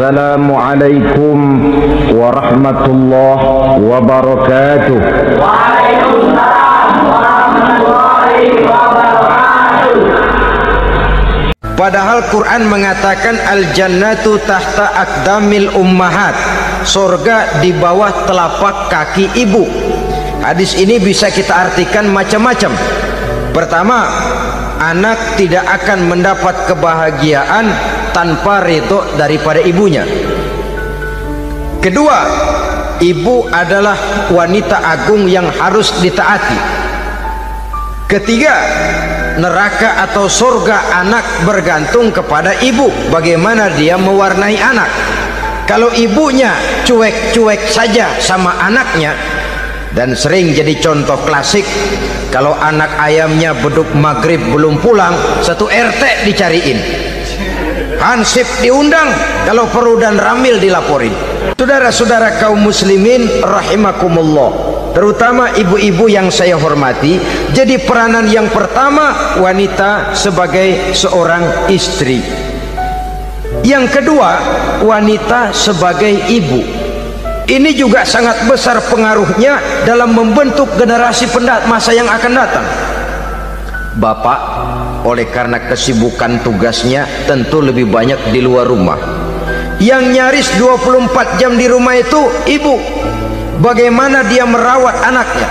Assalamualaikum warahmatullahi wabarakatuh. Waalaikumsalam warahmatullahi wabarakatuh. Padahal Quran mengatakan al-jannatu tahta aqdamil ummahat, surga di bawah telapak kaki ibu. Hadis ini bisa kita artikan macam-macam. Pertama, anak tidak akan mendapat kebahagiaan tanpa ridho daripada ibunya. Kedua, ibu adalah wanita agung yang harus ditaati. Ketiga, neraka atau surga anak bergantung kepada ibu, bagaimana dia mewarnai anak. Kalau ibunya cuek-cuek saja sama anaknya, dan sering jadi contoh klasik, kalau anak ayamnya beduk maghrib belum pulang, satu RT dicariin, hansip diundang, kalau perlu dan ramil dilaporin. Saudara-saudara kaum muslimin rahimakumullah, terutama ibu-ibu yang saya hormati, jadi peranan yang pertama wanita sebagai seorang istri, yang kedua wanita sebagai ibu. Ini juga sangat besar pengaruhnya dalam membentuk generasi masa yang akan datang. Bapak oleh karena kesibukan tugasnya tentu lebih banyak di luar rumah. Yang nyaris 24 jam di rumah itu ibu. Bagaimana dia merawat anaknya,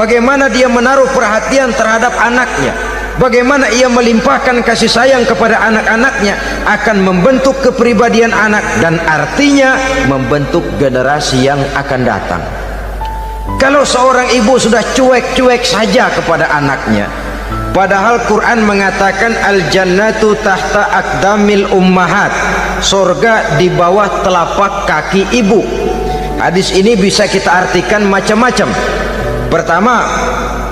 bagaimana dia menaruh perhatian terhadap anaknya, bagaimana ia melimpahkan kasih sayang kepada anak-anaknya, akan membentuk kepribadian anak dan artinya membentuk generasi yang akan datang. Kalau seorang ibu sudah cuek-cuek saja kepada anaknya, padahal Quran mengatakan al-jannatu tahta aqdamil ummahat, surga di bawah telapak kaki ibu. Hadis ini bisa kita artikan macam-macam. Pertama,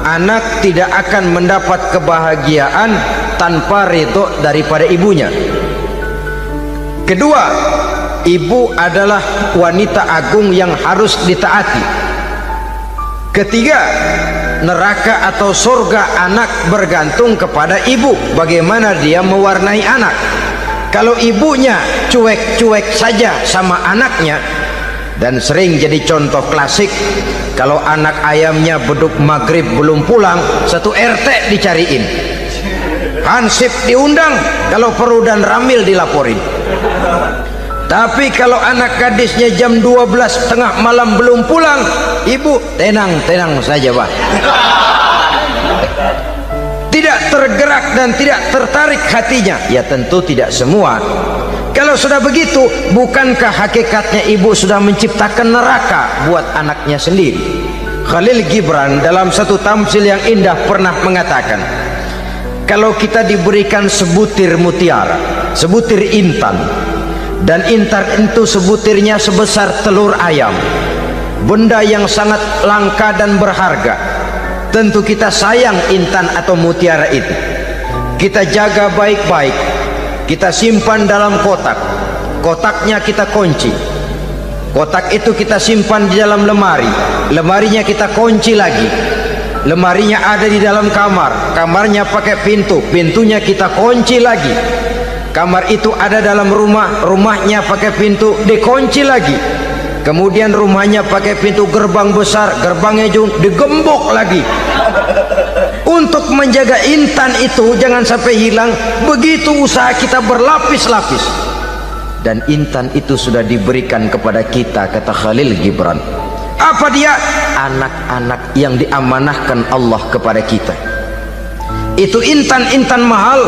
anak tidak akan mendapat kebahagiaan tanpa ridho daripada ibunya. Kedua, ibu adalah wanita agung yang harus ditaati. Ketiga, neraka atau surga anak bergantung kepada ibu, bagaimana dia mewarnai anak. Kalau ibunya cuek-cuek saja sama anaknya, dan sering jadi contoh klasik, kalau anak ayamnya beduk maghrib belum pulang, satu RT dicariin, hansip diundang, kalau perlu dan ramil dilaporin. Tapi kalau anak gadisnya jam 12 tengah malam belum pulang, ibu tenang-tenang saja Pak, tidak tergerak dan tidak tertarik hatinya. Ya tentu tidak semua. Kalau sudah begitu, bukankah hakikatnya ibu sudah menciptakan neraka buat anaknya sendiri? Khalil Gibran dalam satu tamsil yang indah pernah mengatakan, kalau kita diberikan sebutir mutiara, sebutir intan, dan intan itu sebutirnya sebesar telur ayam, benda yang sangat langka dan berharga, tentu kita sayang intan atau mutiara itu. Kita jaga baik-baik, kita simpan dalam kotak, kotaknya kita kunci, kotak itu kita simpan di dalam lemari, lemarinya kita kunci lagi, lemarinya ada di dalam kamar, kamarnya pakai pintu, pintunya kita kunci lagi, kamar itu ada dalam rumah, rumahnya pakai pintu dikunci lagi, kemudian rumahnya pakai pintu gerbang besar, gerbangnya juga digembok lagi. Untuk menjaga intan itu jangan sampai hilang, begitu usaha kita berlapis-lapis. Dan intan itu sudah diberikan kepada kita, kata Khalil Gibran. Apa dia? Anak-anak yang diamanahkan Allah kepada kita. Itu intan-intan mahal,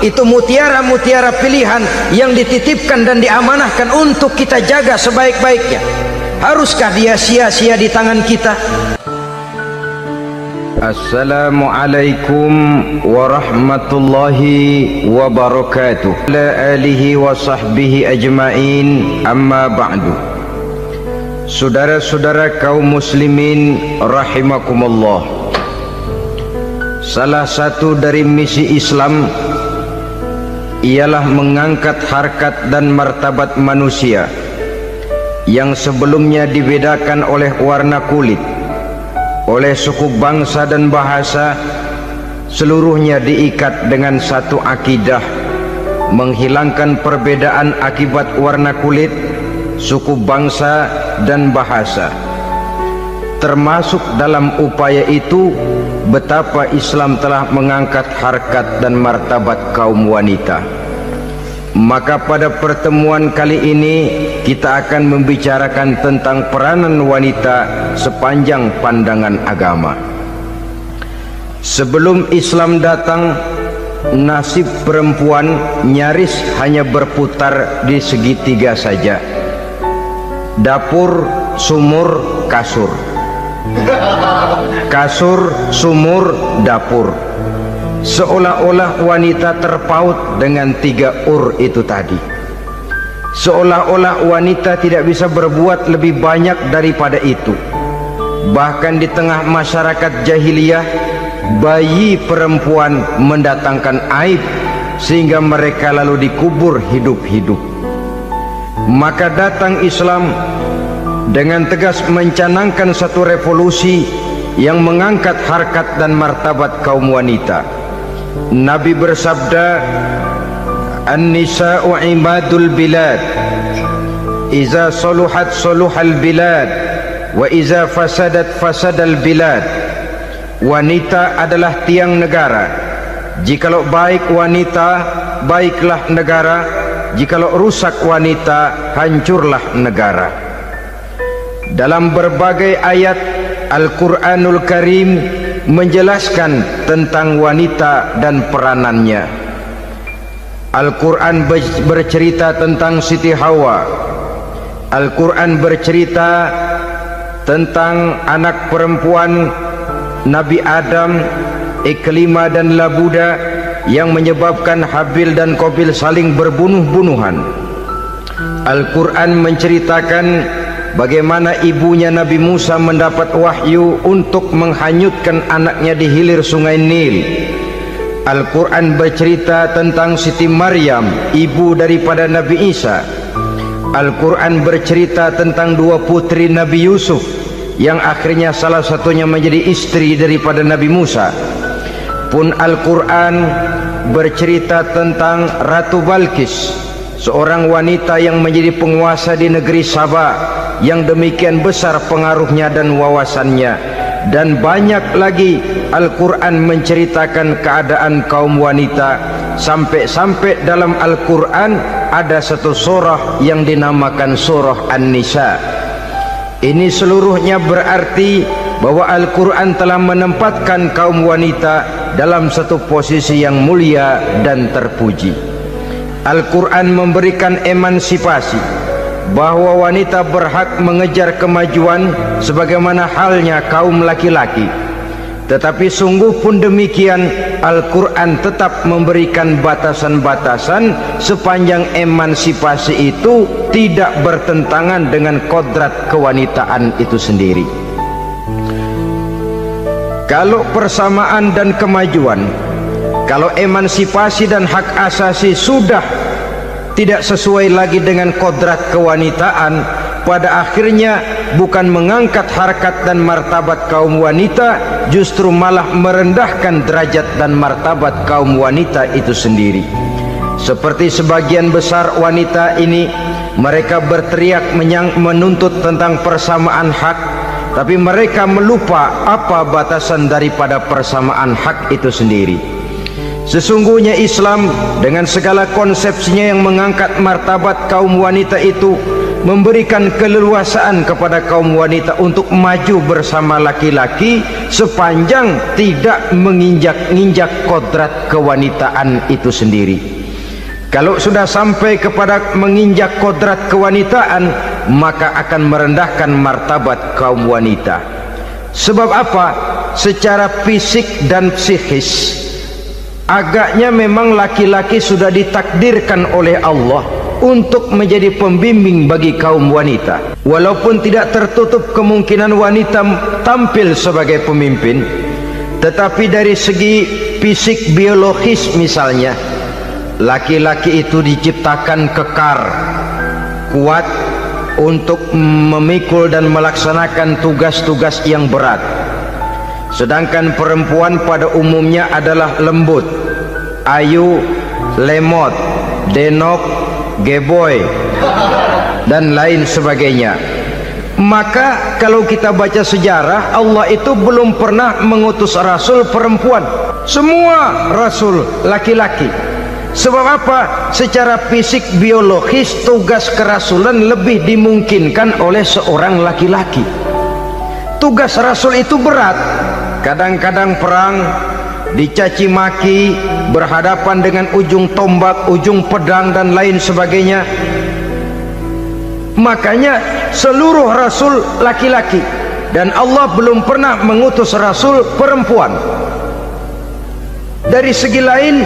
itu mutiara-mutiara pilihan yang dititipkan dan diamanahkan untuk kita jaga sebaik-baiknya. Haruskah dia sia-sia di tangan kita? Assalamualaikum warahmatullahi wabarakatuh. Ala alihi wa sahbihi ajma'in, amma ba'du. Saudara-saudara kaum muslimin rahimakumullah, salah satu dari misi Islam ialah mengangkat harkat dan martabat manusia yang sebelumnya dibedakan oleh warna kulit, oleh suku bangsa dan bahasa, seluruhnya diikat dengan satu akidah, menghilangkan perbedaan akibat warna kulit, suku bangsa, dan bahasa. Termasuk dalam upaya itu betapa Islam telah mengangkat harkat dan martabat kaum wanita. Maka pada pertemuan kali ini kita akan membicarakan tentang peranan wanita sepanjang pandangan agama. Sebelum Islam datang, nasib perempuan nyaris hanya berputar di segitiga saja: dapur, sumur, kasur. Kasur, sumur, dapur. Seolah-olah wanita terpaut dengan 3 itu tadi. Seolah-olah wanita tidak bisa berbuat lebih banyak daripada itu. Bahkan di tengah masyarakat jahiliyah, bayi perempuan mendatangkan aib sehingga mereka lalu dikubur hidup-hidup. Maka datang Islam dengan tegas mencanangkan satu revolusi yang mengangkat harkat dan martabat kaum wanita. Nabi bersabda, "An-nisa'u imadul bilad, iza saluhat saluhal bilad, wa iza fasadat fasadal bilad." Wanita adalah tiang negara. Jikalau baik wanita, baiklah negara. Jikalau rusak wanita, hancurlah negara. Dalam berbagai ayat Al-Quranul Karim menjelaskan tentang wanita dan peranannya. Al-Quran bercerita tentang Siti Hawa. Al-Quran bercerita tentang anak perempuan Nabi Adam, Iklimah dan Labuda, yang menyebabkan Habil dan Qabil saling berbunuh-bunuhan. Al-Quran menceritakan bagaimana ibunya Nabi Musa mendapat wahyu untuk menghanyutkan anaknya di hilir sungai Nil. Al-Quran bercerita tentang Siti Maryam, ibu daripada Nabi Isa. Al-Quran bercerita tentang 2 putri Nabi Yusuf, yang akhirnya salah satunya menjadi istri daripada Nabi Musa. Pun Al-Quran bercerita tentang Ratu Balkis, seorang wanita yang menjadi penguasa di negeri Sabah, yang demikian besar pengaruhnya dan wawasannya. Dan banyak lagi Al-Quran menceritakan keadaan kaum wanita, sampai-sampai dalam Al-Quran ada satu surah yang dinamakan surah An-Nisa. Ini seluruhnya berarti bahwa Al-Quran telah menempatkan kaum wanita dalam satu posisi yang mulia dan terpuji. Al-Quran memberikan emansipasi, bahwa wanita berhak mengejar kemajuan sebagaimana halnya kaum laki-laki. Tetapi sungguh pun demikian, Al-Quran tetap memberikan batasan-batasan sepanjang emansipasi itu tidak bertentangan dengan kodrat kewanitaan itu sendiri. Kalau persamaan dan kemajuan, kalau emansipasi dan hak asasi sudah tidak sesuai lagi dengan kodrat kewanitaan, pada akhirnya bukan mengangkat harkat dan martabat kaum wanita, justru malah merendahkan derajat dan martabat kaum wanita itu sendiri. Seperti sebagian besar wanita ini, mereka berteriak menuntut tentang persamaan hak, tapi mereka melupa apa batasan daripada persamaan hak itu sendiri. Sesungguhnya Islam dengan segala konsepsinya yang mengangkat martabat kaum wanita itu memberikan keleluasaan kepada kaum wanita untuk maju bersama laki-laki sepanjang tidak menginjak-injak kodrat kewanitaan itu sendiri. Kalau sudah sampai kepada menginjak kodrat kewanitaan, maka akan merendahkan martabat kaum wanita. Sebab apa? Secara fisik dan psikis agaknya memang laki-laki sudah ditakdirkan oleh Allah untuk menjadi pembimbing bagi kaum wanita. Walaupun tidak tertutup kemungkinan wanita tampil sebagai pemimpin, tetapi dari segi fisik biologis misalnya, laki-laki itu diciptakan kekar, kuat untuk memikul dan melaksanakan tugas-tugas yang berat. Sedangkan perempuan pada umumnya adalah lembut, ayu, lemot, denok, geboy, dan lain sebagainya. Maka kalau kita baca sejarah, Allah itu belum pernah mengutus rasul perempuan. Semua rasul laki-laki. Sebab apa? Secara fisik biologis tugas kerasulan lebih dimungkinkan oleh seorang laki-laki. Tugas rasul itu berat. Kadang-kadang perang, dicaci maki, berhadapan dengan ujung tombak, ujung pedang dan lain sebagainya. Makanya seluruh rasul laki-laki, dan Allah belum pernah mengutus rasul perempuan. Dari segi lain,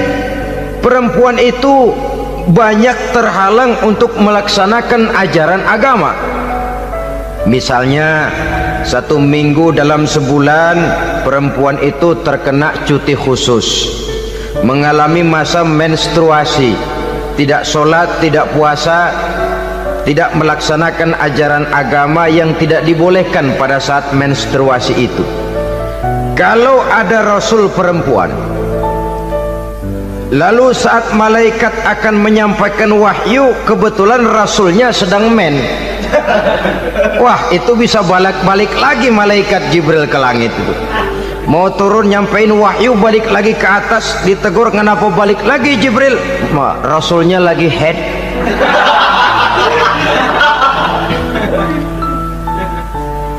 perempuan itu banyak terhalang untuk melaksanakan ajaran agama. Misalnya 1 minggu dalam sebulan perempuan itu terkena cuti khusus, mengalami masa menstruasi, tidak sholat, tidak puasa, tidak melaksanakan ajaran agama yang tidak dibolehkan pada saat menstruasi itu. Kalau ada rasul perempuan, lalu saat malaikat akan menyampaikan wahyu, kebetulan rasulnya sedang wah, itu bisa balik lagi malaikat Jibril ke langit itu. Mau turun nyampein wahyu, balik lagi ke atas, ditegur, kenapa balik lagi Jibril? Rasulnya lagi head.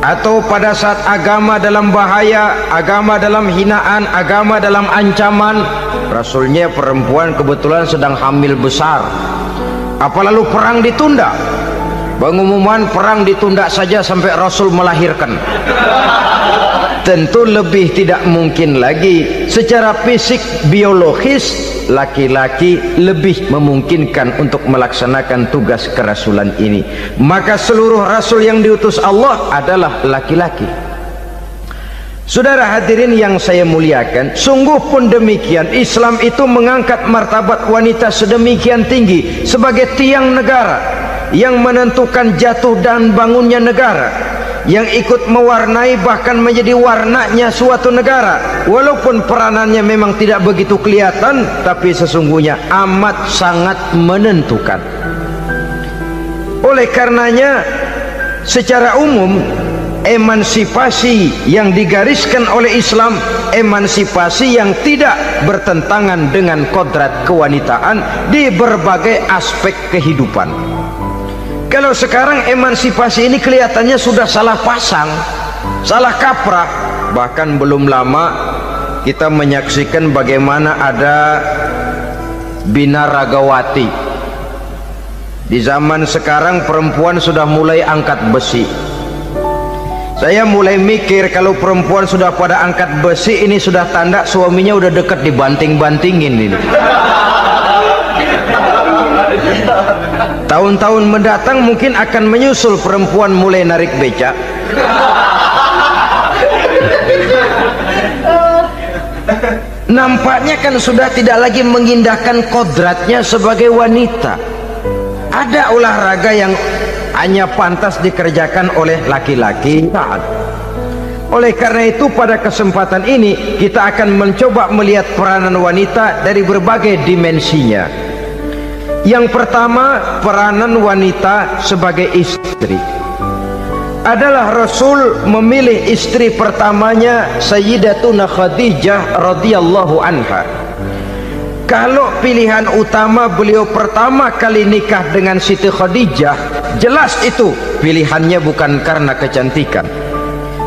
Atau pada saat agama dalam bahaya, agama dalam hinaan, agama dalam ancaman, rasulnya perempuan kebetulan sedang hamil besar. Apa lalu perang ditunda? Pengumuman perang ditunda saja sampai rasul melahirkan. Tentu lebih tidak mungkin lagi. Secara fisik biologis laki-laki lebih memungkinkan untuk melaksanakan tugas kerasulan ini. Maka seluruh rasul yang diutus Allah adalah laki-laki. Saudara hadirin yang saya muliakan, sungguh pun demikian, Islam itu mengangkat martabat wanita sedemikian tinggi sebagai tiang negara yang menentukan jatuh dan bangunnya negara, yang ikut mewarnai bahkan menjadi warnanya suatu negara. Walaupun peranannya memang tidak begitu kelihatan, tapi sesungguhnya amat sangat menentukan. Oleh karenanya, secara umum emansipasi yang digariskan oleh Islam, emansipasi yang tidak bertentangan dengan kodrat kewanitaan di berbagai aspek kehidupan. Kalau sekarang emansipasi ini kelihatannya sudah salah pasang, salah kaprah. Bahkan belum lama kita menyaksikan bagaimana ada binaragawati. Di zaman sekarang perempuan sudah mulai angkat besi. Saya mulai mikir, kalau perempuan sudah pada angkat besi, ini sudah tanda suaminya udah dekat dibanting-bantingin ini. Tahun-tahun mendatang mungkin akan menyusul perempuan mulai narik becak. Nampaknya kan sudah tidak lagi mengindahkan kodratnya sebagai wanita. Ada olahraga yang hanya pantas dikerjakan oleh laki-laki. Oleh karena itu pada kesempatan ini kita akan mencoba melihat peranan wanita dari berbagai dimensinya. Yang pertama, peranan wanita sebagai istri. Adalah Rasul memilih istri pertamanya Sayyidatuna Khadijah radhiyallahu anha. Kalau pilihan utama beliau pertama kali nikah dengan Siti Khadijah, jelas itu pilihannya bukan karena kecantikan.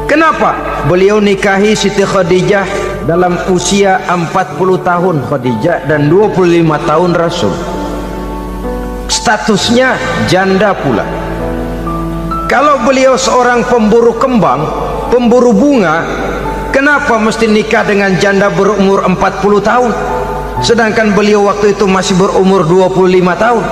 Kenapa? Beliau nikahi Siti Khadijah dalam usia 40 tahun Khadijah dan 25 tahun Rasul. Statusnya janda pula. Kalau beliau seorang pemburu kembang, pemburu bunga, kenapa mesti nikah dengan janda berumur 40 tahun? Sedangkan beliau waktu itu masih berumur 25 tahun.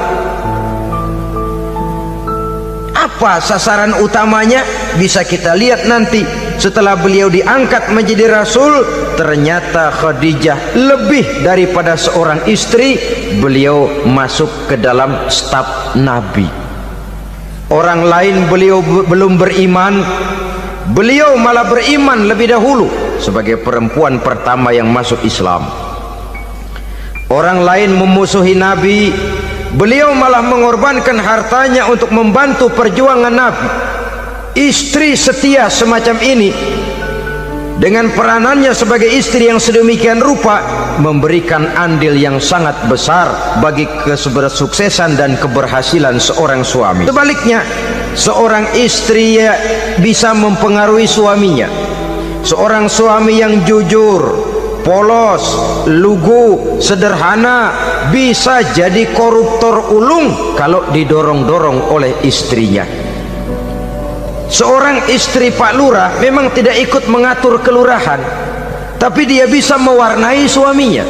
Apa sasaran utamanya? Bisa kita lihat nanti. Setelah beliau diangkat menjadi Rasul, ternyata Khadijah lebih daripada seorang istri, beliau masuk ke dalam staf Nabi. Orang lain beliau belum beriman, beliau malah beriman lebih dahulu sebagai perempuan pertama yang masuk Islam. Orang lain memusuhi Nabi, beliau malah mengorbankan hartanya untuk membantu perjuangan Nabi. Istri setia semacam ini dengan peranannya sebagai istri yang sedemikian rupa memberikan andil yang sangat besar bagi kesuksesan dan keberhasilan seorang suami. Sebaliknya, seorang istri bisa mempengaruhi suaminya. Seorang suami yang jujur, polos, lugu, sederhana bisa jadi koruptor ulung kalau didorong-dorong oleh istrinya. Seorang istri Pak Lurah memang tidak ikut mengatur kelurahan, tapi dia bisa mewarnai suaminya.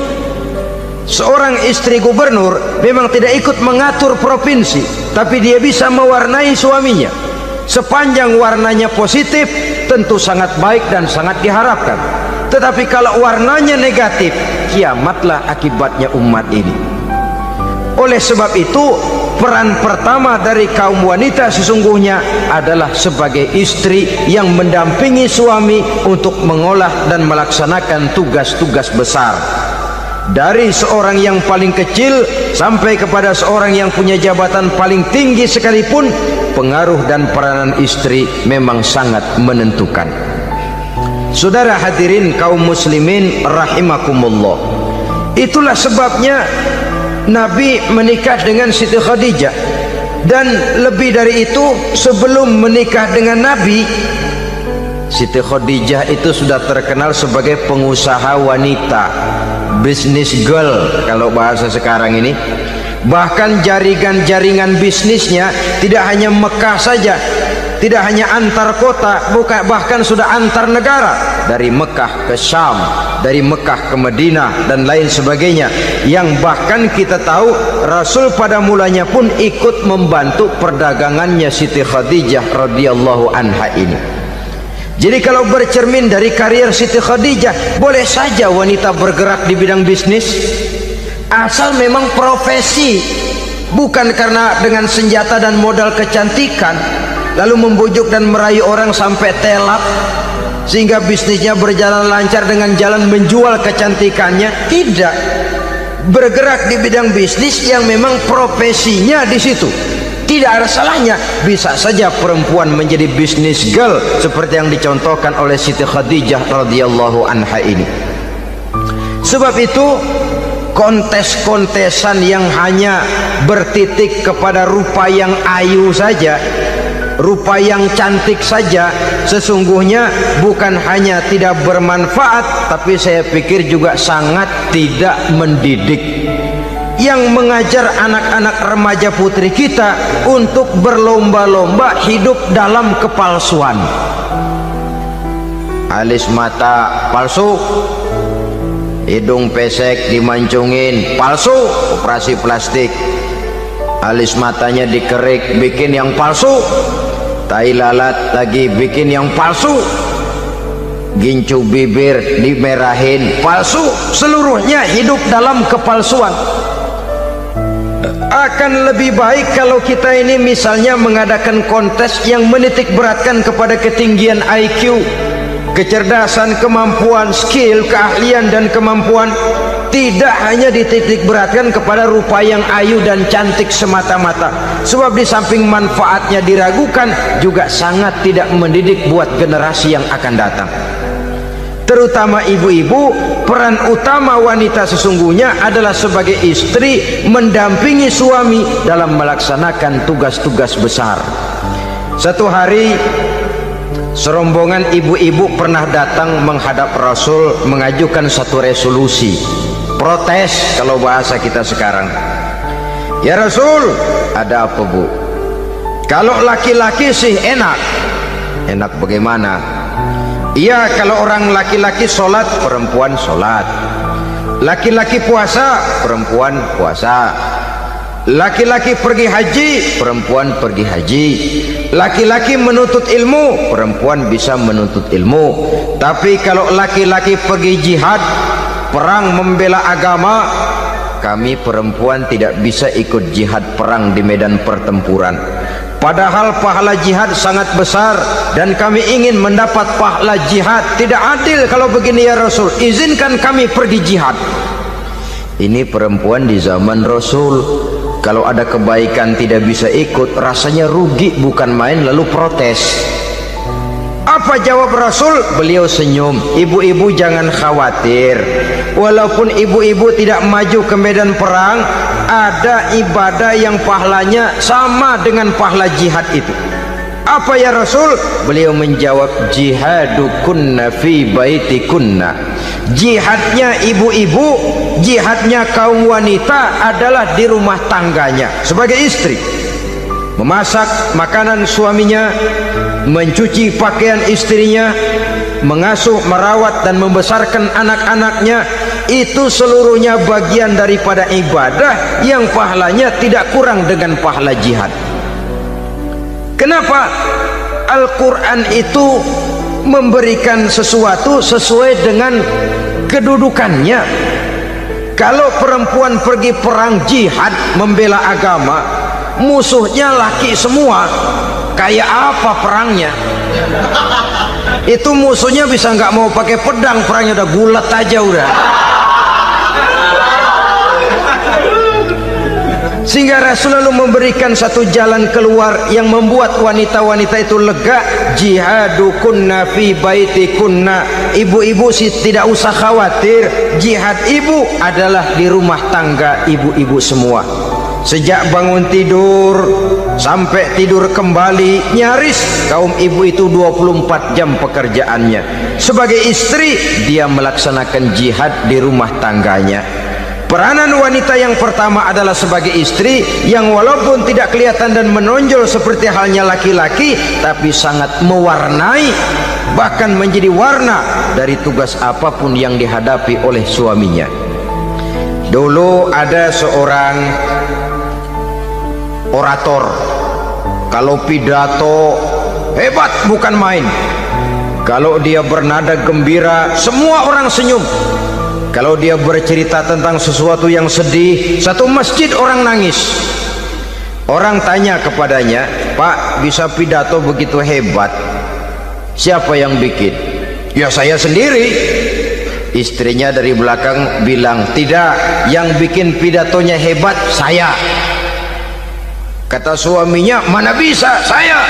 Seorang istri gubernur memang tidak ikut mengatur provinsi, tapi dia bisa mewarnai suaminya. Sepanjang warnanya positif, tentu sangat baik dan sangat diharapkan. Tetapi kalau warnanya negatif, kiamatlah akibatnya umat ini. Oleh sebab itu, peran pertama dari kaum wanita sesungguhnya adalah sebagai istri yang mendampingi suami untuk mengolah dan melaksanakan tugas-tugas besar. Dari seorang yang paling kecil sampai kepada seorang yang punya jabatan paling tinggi sekalipun, pengaruh dan peranan istri memang sangat menentukan. Saudara hadirin kaum muslimin rahimakumullah, itulah sebabnya Nabi menikah dengan Siti Khadijah. Dan lebih dari itu, sebelum menikah dengan Nabi, Siti Khadijah itu sudah terkenal sebagai pengusaha wanita, business girl kalau bahasa sekarang ini. Bahkan jaringan-jaringan bisnisnya tidak hanya Mekah saja, tidak hanya antar kota, bahkan sudah antar negara, dari Mekah ke Syam, dari Mekah ke Madinah dan lain sebagainya, yang bahkan kita tahu Rasul pada mulanya pun ikut membantu perdagangannya Siti Khadijah radhiyallahu anha ini. Jadi kalau bercermin dari karier Siti Khadijah, boleh saja wanita bergerak di bidang bisnis, asal memang profesi, bukan karena dengan senjata dan modal kecantikan lalu membujuk dan merayu orang sampai telak sehingga bisnisnya berjalan lancar dengan jalan menjual kecantikannya. Tidak, bergerak di bidang bisnis yang memang profesinya di situ. Tidak ada salahnya, bisa saja perempuan menjadi bisnis girl seperti yang dicontohkan oleh Siti Khadijah radhiyallahu anha ini. Sebab itu, kontes-kontesan yang hanya bertitik kepada rupa yang ayu saja, rupa yang cantik saja, sesungguhnya bukan hanya tidak bermanfaat, tapi saya pikir juga sangat tidak mendidik. Yang mengajar anak-anak remaja putri kita untuk berlomba-lomba hidup dalam kepalsuan. Alis mata palsu, hidung pesek dimancungin, palsu, operasi plastik. Alis matanya dikerik, bikin yang palsu. Tai lalat lagi bikin yang palsu. Gincu bibir dimerahin, palsu. Seluruhnya hidup dalam kepalsuan. Akan lebih baik kalau kita ini misalnya mengadakan kontes yang menitik beratkan kepada ketinggian IQ, kecerdasan, kemampuan, skill, keahlian dan kemampuan. Tidak hanya dititik beratkan kepada rupa yang ayu dan cantik semata-mata. Sebab di samping manfaatnya diragukan, juga sangat tidak mendidik buat generasi yang akan datang. Terutama ibu-ibu, peran utama wanita sesungguhnya adalah sebagai istri mendampingi suami dalam melaksanakan tugas-tugas besar. Satu hari, serombongan ibu-ibu pernah datang menghadap Rasul mengajukan satu resolusi, protes kalau bahasa kita sekarang. Ya Rasul, ada apa bu? Kalau laki-laki sih enak. Enak bagaimana? Iya, kalau orang laki-laki sholat, perempuan sholat. Laki-laki puasa, perempuan puasa. Laki-laki pergi haji, perempuan pergi haji. Laki-laki menuntut ilmu, perempuan bisa menuntut ilmu. Tapi kalau laki-laki pergi jihad, perang membela agama, kami perempuan tidak bisa ikut jihad perang di medan pertempuran. Padahal pahala jihad sangat besar dan kami ingin mendapat pahala jihad. Tidak adil kalau begini ya Rasul, izinkan kami pergi jihad. Ini perempuan di zaman Rasul. Kalau ada kebaikan tidak bisa ikut, rasanya rugi bukan main, lalu protes. Apa jawab Rasul? Beliau senyum. Ibu-ibu jangan khawatir, walaupun ibu-ibu tidak maju ke medan perang, ada ibadah yang pahalanya sama dengan pahala jihad itu. Apa ya Rasul? Beliau menjawab, jihadukunna fi baitikunna. Jihadnya ibu-ibu, jihadnya kaum wanita adalah di rumah tangganya sebagai istri. Memasak makanan suaminya, mencuci pakaian istrinya, mengasuh, merawat dan membesarkan anak-anaknya, itu seluruhnya bagian daripada ibadah yang pahalanya tidak kurang dengan pahala jihad. Kenapa? Al-Quran itu memberikan sesuatu sesuai dengan kedudukannya. Kalau perempuan pergi perang jihad membela agama, musuhnya laki semua, kayak apa perangnya? Itu musuhnya bisa nggak mau pakai pedang, perangnya udah gulat aja udah. Sehingga Rasul lalu memberikan satu jalan keluar yang membuat wanita-wanita itu lega. Jihadukunna fi baitikunna. Ibu-ibu sih tidak usah khawatir, jihad ibu adalah di rumah tangga ibu-ibu semua. Sejak bangun tidur sampai tidur kembali, nyaris kaum ibu itu 24 jam pekerjaannya. Sebagai istri, dia melaksanakan jihad di rumah tangganya. Peranan wanita yang pertama adalah sebagai istri, yang walaupun tidak kelihatan dan menonjol seperti halnya laki-laki, tapi sangat mewarnai, bahkan menjadi warna dari tugas apapun yang dihadapi oleh suaminya. Dulu ada seorang orator, kalau pidato hebat bukan main. Kalau dia bernada gembira, semua orang senyum. Kalau dia bercerita tentang sesuatu yang sedih, satu masjid orang nangis. Orang tanya kepadanya, Pak, bisa pidato begitu hebat, siapa yang bikin? Ya saya sendiri. Istrinya dari belakang bilang, tidak, yang bikin pidatonya hebat saya. Kata suaminya, mana bisa, saya,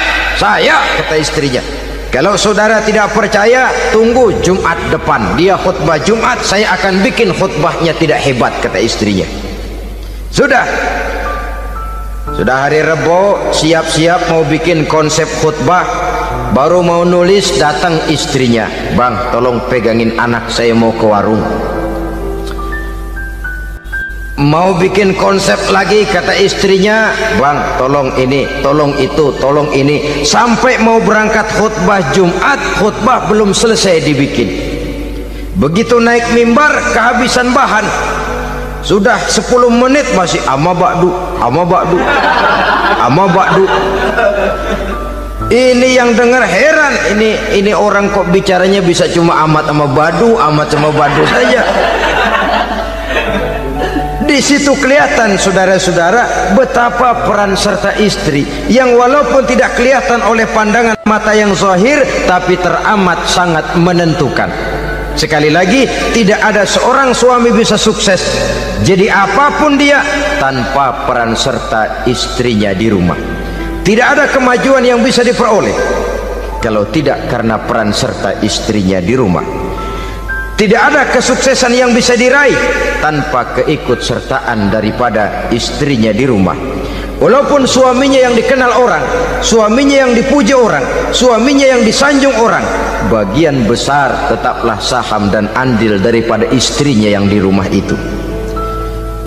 kata istrinya. Kalau saudara tidak percaya, tunggu Jumat depan, dia khutbah Jumat, saya akan bikin khutbahnya tidak hebat, kata istrinya. Sudah hari Rebo, siap-siap mau bikin konsep khutbah, baru mau nulis, datang istrinya, Bang, tolong pegangin anak, saya mau ke warung. Mau bikin konsep lagi, kata istrinya, Bang, tolong ini, tolong itu, tolong ini. Sampai mau berangkat khutbah Jumat, khutbah belum selesai dibikin. Begitu naik mimbar, kehabisan bahan. Sudah 10 menit masih ama ba'du. Ini yang dengar heran, ini orang kok bicaranya bisa cuma amat sama badu saja. Di situ kelihatan saudara-saudara betapa peran serta istri yang walaupun tidak kelihatan oleh pandangan mata yang zahir, tapi teramat sangat menentukan. Sekali lagi, tidak ada seorang suami bisa sukses jadi apapun dia tanpa peran serta istrinya di rumah. Tidak ada kemajuan yang bisa diperoleh kalau tidak karena peran serta istrinya di rumah. Tidak ada kesuksesan yang bisa diraih tanpa keikutsertaan daripada istrinya di rumah. Walaupun suaminya yang dikenal orang, suaminya yang dipuji orang, suaminya yang disanjung orang, bagian besar tetaplah saham dan andil daripada istrinya yang di rumah itu.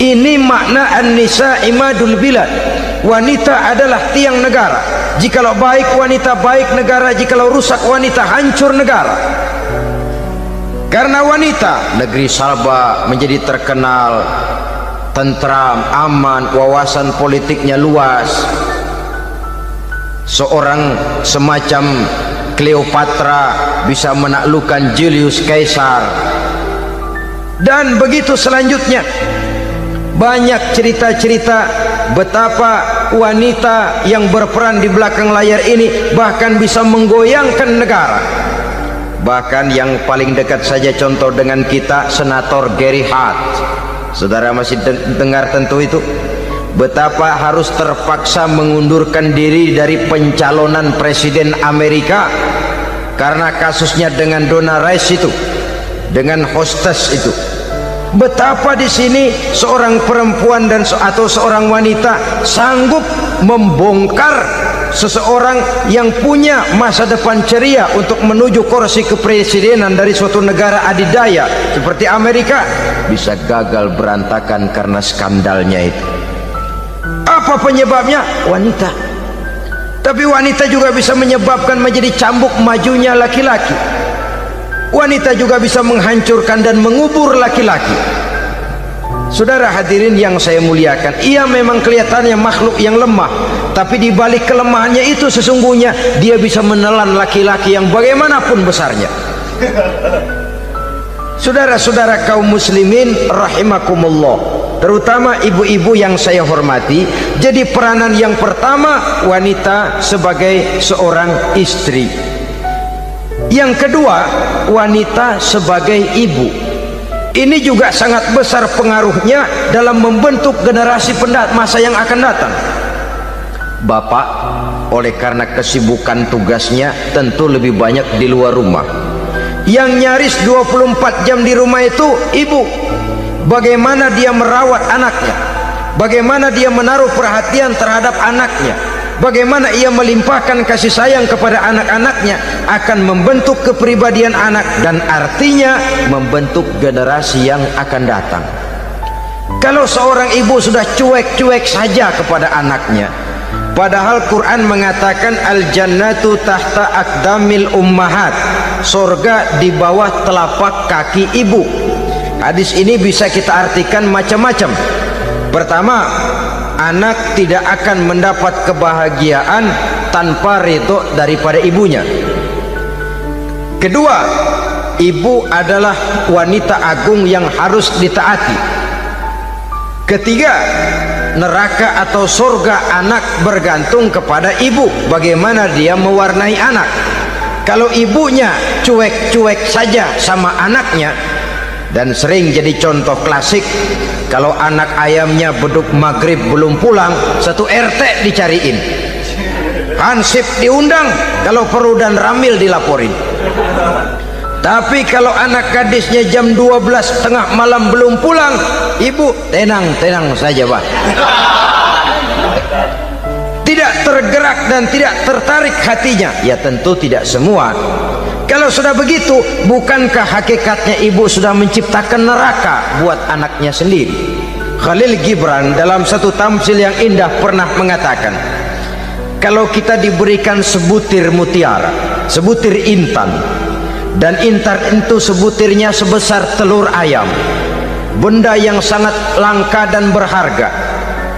Ini makna an-nisa imadul bilad. Wanita adalah tiang negara. Jikalau baik wanita, baik negara. Jikalau rusak wanita, hancur negara. Karena wanita, negeri Sabah menjadi terkenal tentram, aman, wawasan politiknya luas. Seorang semacam Cleopatra bisa menaklukkan Julius Caesar. Dan begitu selanjutnya. Banyak cerita-cerita betapa wanita yang berperan di belakang layar ini bahkan bisa menggoyangkan negara. Bahkan yang paling dekat saja contoh dengan kita, Senator Gary Hart. Saudara masih dengar tentu itu. betapa harus terpaksa mengundurkan diri dari pencalonan presiden Amerika karena kasusnya dengan Donna Rice itu, dengan hostess itu. Betapa di sini seorang perempuan atau seorang wanita sanggup membongkar seseorang yang punya masa depan ceria untuk menuju kursi kepresidenan dari suatu negara adidaya seperti Amerika, bisa gagal berantakan karena skandalnya itu. Apa penyebabnya? Wanita. Tapi wanita juga bisa menyebabkan menjadi cambuk majunya laki-laki. Wanita juga bisa menghancurkan dan mengubur laki-laki. Saudara hadirin yang saya muliakan, ia memang kelihatannya makhluk yang lemah, tapi di balik kelemahannya itu sesungguhnya dia bisa menelan laki-laki yang bagaimanapun besarnya. Saudara-saudara kaum muslimin rahimakumullah, terutama ibu-ibu yang saya hormati, jadi peranan yang pertama wanita sebagai seorang istri. Yang kedua, wanita sebagai ibu. Ini juga sangat besar pengaruhnya dalam membentuk generasi masa yang akan datang. Bapak, oleh karena kesibukan tugasnya, tentu lebih banyak di luar rumah. Yang nyaris 24 jam di rumah itu ibu. Bagaimana dia merawat anaknya, bagaimana dia menaruh perhatian terhadap anaknya, bagaimana ia melimpahkan kasih sayang kepada anak-anaknya, akan membentuk kepribadian anak dan artinya membentuk generasi yang akan datang. Kalau seorang ibu sudah cuek-cuek saja kepada anaknya, padahal Quran mengatakan al-jannatu tahta aqdamil ummahat, surga di bawah telapak kaki ibu. Hadis ini bisa kita artikan macam-macam. Pertama, anak tidak akan mendapat kebahagiaan tanpa ridho daripada ibunya. Kedua, ibu adalah wanita agung yang harus ditaati. Ketiga, neraka atau surga anak bergantung kepada ibu, bagaimana dia mewarnai anak. Kalau ibunya cuek-cuek saja sama anaknya, dan sering jadi contoh klasik, kalau anak ayamnya beduk maghrib belum pulang, satu RT dicariin, hansip diundang, kalau perlu dan ramil dilaporin. Tapi kalau anak gadisnya jam 12 tengah malam belum pulang, ibu tenang saja Pak, tidak tergerak dan tidak tertarik hatinya. Ya tentu tidak semua. Kalau sudah begitu, bukankah hakikatnya ibu sudah menciptakan neraka buat anaknya sendiri? Khalil Gibran dalam satu tamsil yang indah pernah mengatakan, kalau kita diberikan sebutir mutiara, sebutir intan, dan intan itu sebutirnya sebesar telur ayam, benda yang sangat langka dan berharga,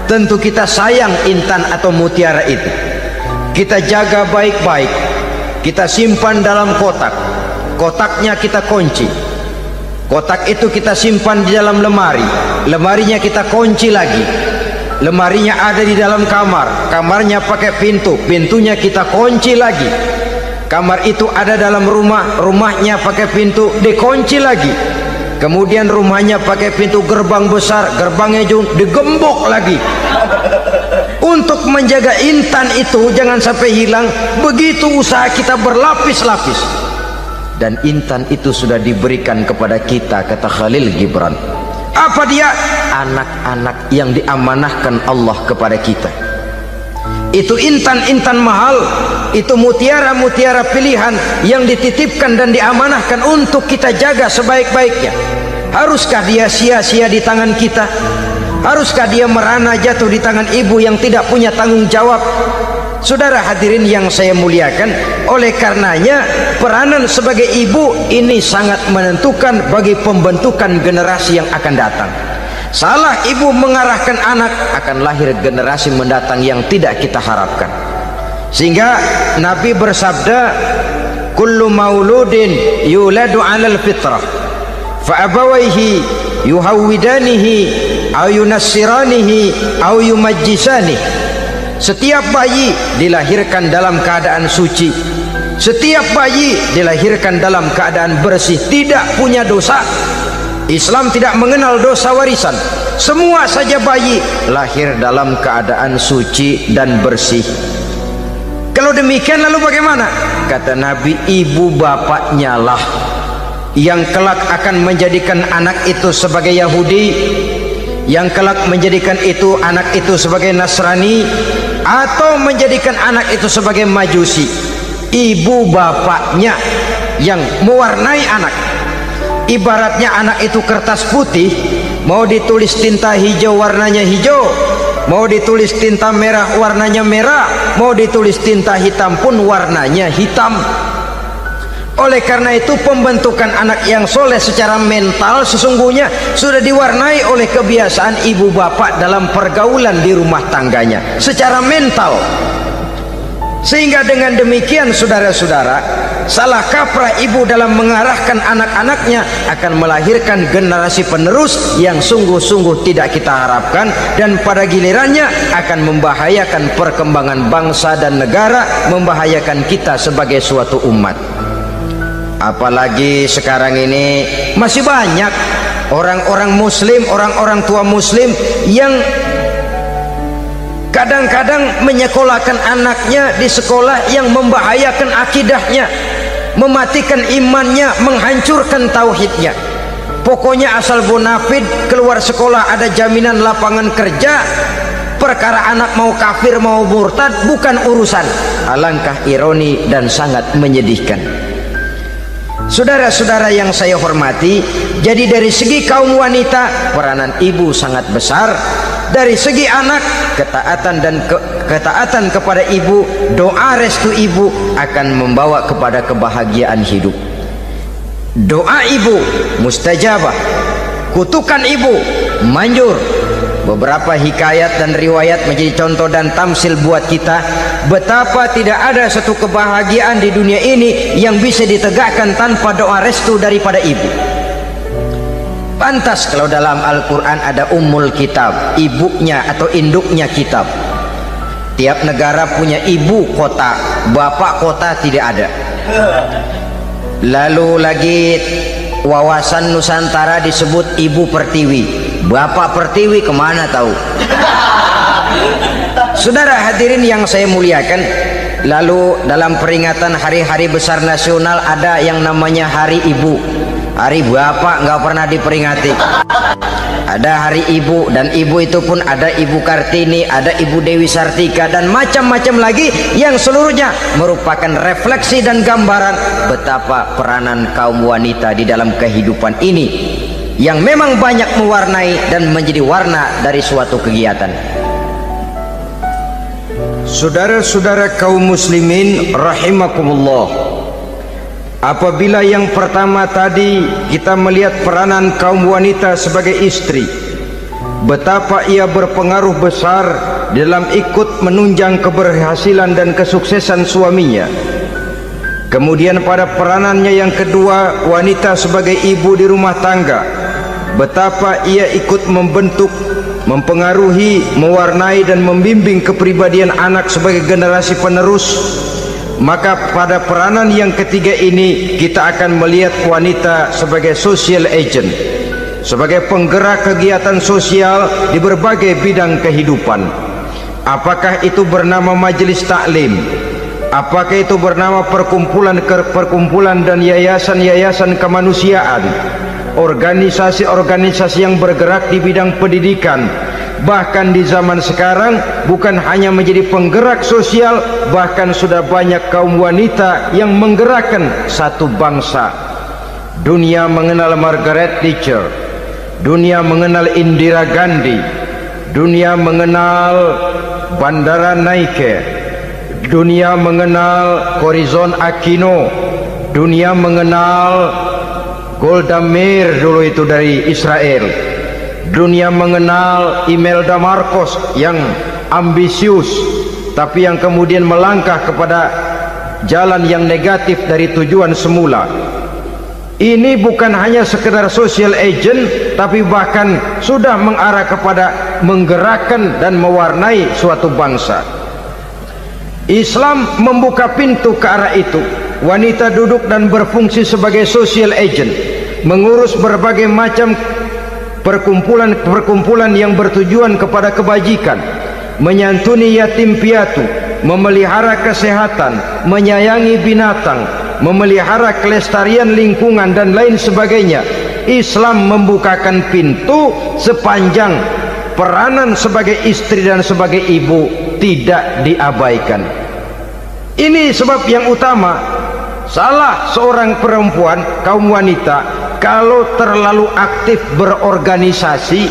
tentu kita sayang intan atau mutiara itu. Kita jaga baik-baik, kita simpan dalam kotak, kotaknya kita kunci, kotak itu kita simpan di dalam lemari, lemarinya kita kunci lagi, lemarinya ada di dalam kamar, kamarnya pakai pintu, pintunya kita kunci lagi, kamar itu ada dalam rumah, rumahnya pakai pintu dikunci lagi, kemudian rumahnya pakai pintu gerbang besar, gerbangnya juga digembok lagi. Untuk menjaga intan itu jangan sampai hilang, begitu usaha kita berlapis-lapis. Dan intan itu sudah diberikan kepada kita, kata Khalil Gibran. Apa dia? Anak-anak yang diamanahkan Allah kepada kita. Itu intan-intan mahal, itu mutiara-mutiara pilihan yang dititipkan dan diamanahkan untuk kita jaga sebaik-baiknya. Haruskah dia sia-sia di tangan kita? Haruskah dia merana jatuh di tangan ibu yang tidak punya tanggung jawab? Saudara hadirin yang saya muliakan, oleh karenanya peranan sebagai ibu ini sangat menentukan bagi pembentukan generasi yang akan datang. Salah ibu mengarahkan anak, akan lahir generasi mendatang yang tidak kita harapkan. Sehingga Nabi bersabda, kullu mauludin yuladu 'alal fitrah fa abawaihi yuhawwidanihi aw yunassiranihi aw yumajjisanihi. Setiap bayi dilahirkan dalam keadaan suci, setiap bayi dilahirkan dalam keadaan bersih, tidak punya dosa. Islam tidak mengenal dosa warisan. semua saja bayi lahir dalam keadaan suci dan bersih. Kalau demikian lalu bagaimana? Kata Nabi, ibu bapaknya lah yang kelak akan menjadikan anak itu sebagai Yahudi, yang kelak menjadikan itu anak itu sebagai Nasrani, atau menjadikan anak itu sebagai Majusi. Ibu bapaknya yang mewarnai anak. Ibaratnya anak itu kertas putih, mau ditulis tinta hijau warnanya hijau, mau ditulis tinta merah warnanya merah, mau ditulis tinta hitam pun warnanya hitam. Oleh karena itu pembentukan anak yang soleh secara mental sesungguhnya sudah diwarnai oleh kebiasaan ibu bapak dalam pergaulan di rumah tangganya secara mental. Sehingga dengan demikian saudara-saudara, salah kaprah ibu dalam mengarahkan anak-anaknya akan melahirkan generasi penerus yang sungguh-sungguh tidak kita harapkan, dan pada gilirannya akan membahayakan perkembangan bangsa dan negara, membahayakan kita sebagai suatu umat. Apalagi sekarang ini masih banyak orang-orang muslim, orang-orang tua muslim yang kadang-kadang menyekolahkan anaknya di sekolah yang membahayakan akidahnya, mematikan imannya, menghancurkan tauhidnya. Pokoknya asal bonafid keluar sekolah ada jaminan lapangan kerja, perkara anak mau kafir mau murtad bukan urusan. Alangkah ironi dan sangat menyedihkan. Saudara-saudara yang saya hormati, jadi dari segi kaum wanita peranan ibu sangat besar. Dari segi anak, ketaatan kepada ibu, doa restu ibu akan membawa kepada kebahagiaan hidup. Doa ibu mustajabah, kutukan ibu manjur. Beberapa hikayat dan riwayat menjadi contoh dan tamsil buat kita betapa tidak ada satu kebahagiaan di dunia ini yang bisa ditegakkan tanpa doa restu daripada ibu. Pantas kalau dalam Al-Quran ada Ummul Kitab, ibunya atau induknya kitab. Tiap negara punya ibu kota, bapak kota tidak ada. Lalu lagi wawasan Nusantara disebut Ibu Pertiwi, Bapak Pertiwi kemana tahu. Saudara hadirin yang saya muliakan, lalu dalam peringatan hari-hari besar nasional ada yang namanya Hari Ibu. Hari bapak nggak pernah diperingati. Ada Hari Ibu, dan ibu itu pun ada Ibu Kartini, ada Ibu Dewi Sartika, dan macam-macam lagi yang seluruhnya merupakan refleksi dan gambaran betapa peranan kaum wanita di dalam kehidupan ini yang memang banyak mewarnai dan menjadi warna dari suatu kegiatan. Saudara-saudara kaum muslimin rahimakumullah, apabila yang pertama tadi kita melihat peranan kaum wanita sebagai istri, betapa ia berpengaruh besar dalam ikut menunjang keberhasilan dan kesuksesan suaminya. Kemudian pada peranannya yang kedua, wanita sebagai ibu di rumah tangga, betapa ia ikut membentuk, mempengaruhi, mewarnai dan membimbing kepribadian anak sebagai generasi penerus. Maka pada peranan yang ketiga ini kita akan melihat wanita sebagai social agent, sebagai penggerak kegiatan sosial di berbagai bidang kehidupan. Apakah itu bernama majelis taklim, apakah itu bernama perkumpulan dan yayasan-yayasan kemanusiaan, organisasi-organisasi yang bergerak di bidang pendidikan. Bahkan di zaman sekarang bukan hanya menjadi penggerak sosial, bahkan sudah banyak kaum wanita yang menggerakkan satu bangsa. Dunia mengenal Margaret Thatcher, dunia mengenal Indira Gandhi, dunia mengenal Bandara Naike, dunia mengenal Corazon Aquino, dunia mengenal Golda Meir dulu itu dari Israel. Dunia mengenal Imelda Marcos yang ambisius tapi yang kemudian melangkah kepada jalan yang negatif dari tujuan semula. Ini bukan hanya sekedar social agent, tapi bahkan sudah mengarah kepada menggerakkan dan mewarnai suatu bangsa. Islam membuka pintu ke arah itu. Wanita duduk dan berfungsi sebagai social agent, mengurus berbagai macam perkumpulan-perkumpulan yang bertujuan kepada kebajikan, menyantuni yatim piatu, memelihara kesehatan, menyayangi binatang, memelihara kelestarian lingkungan dan lain sebagainya. Islam membukakan pintu sepanjang peranan sebagai istri dan sebagai ibu tidak diabaikan. Ini sebab yang utama. Salah seorang perempuan, kaum wanita, kalau terlalu aktif berorganisasi,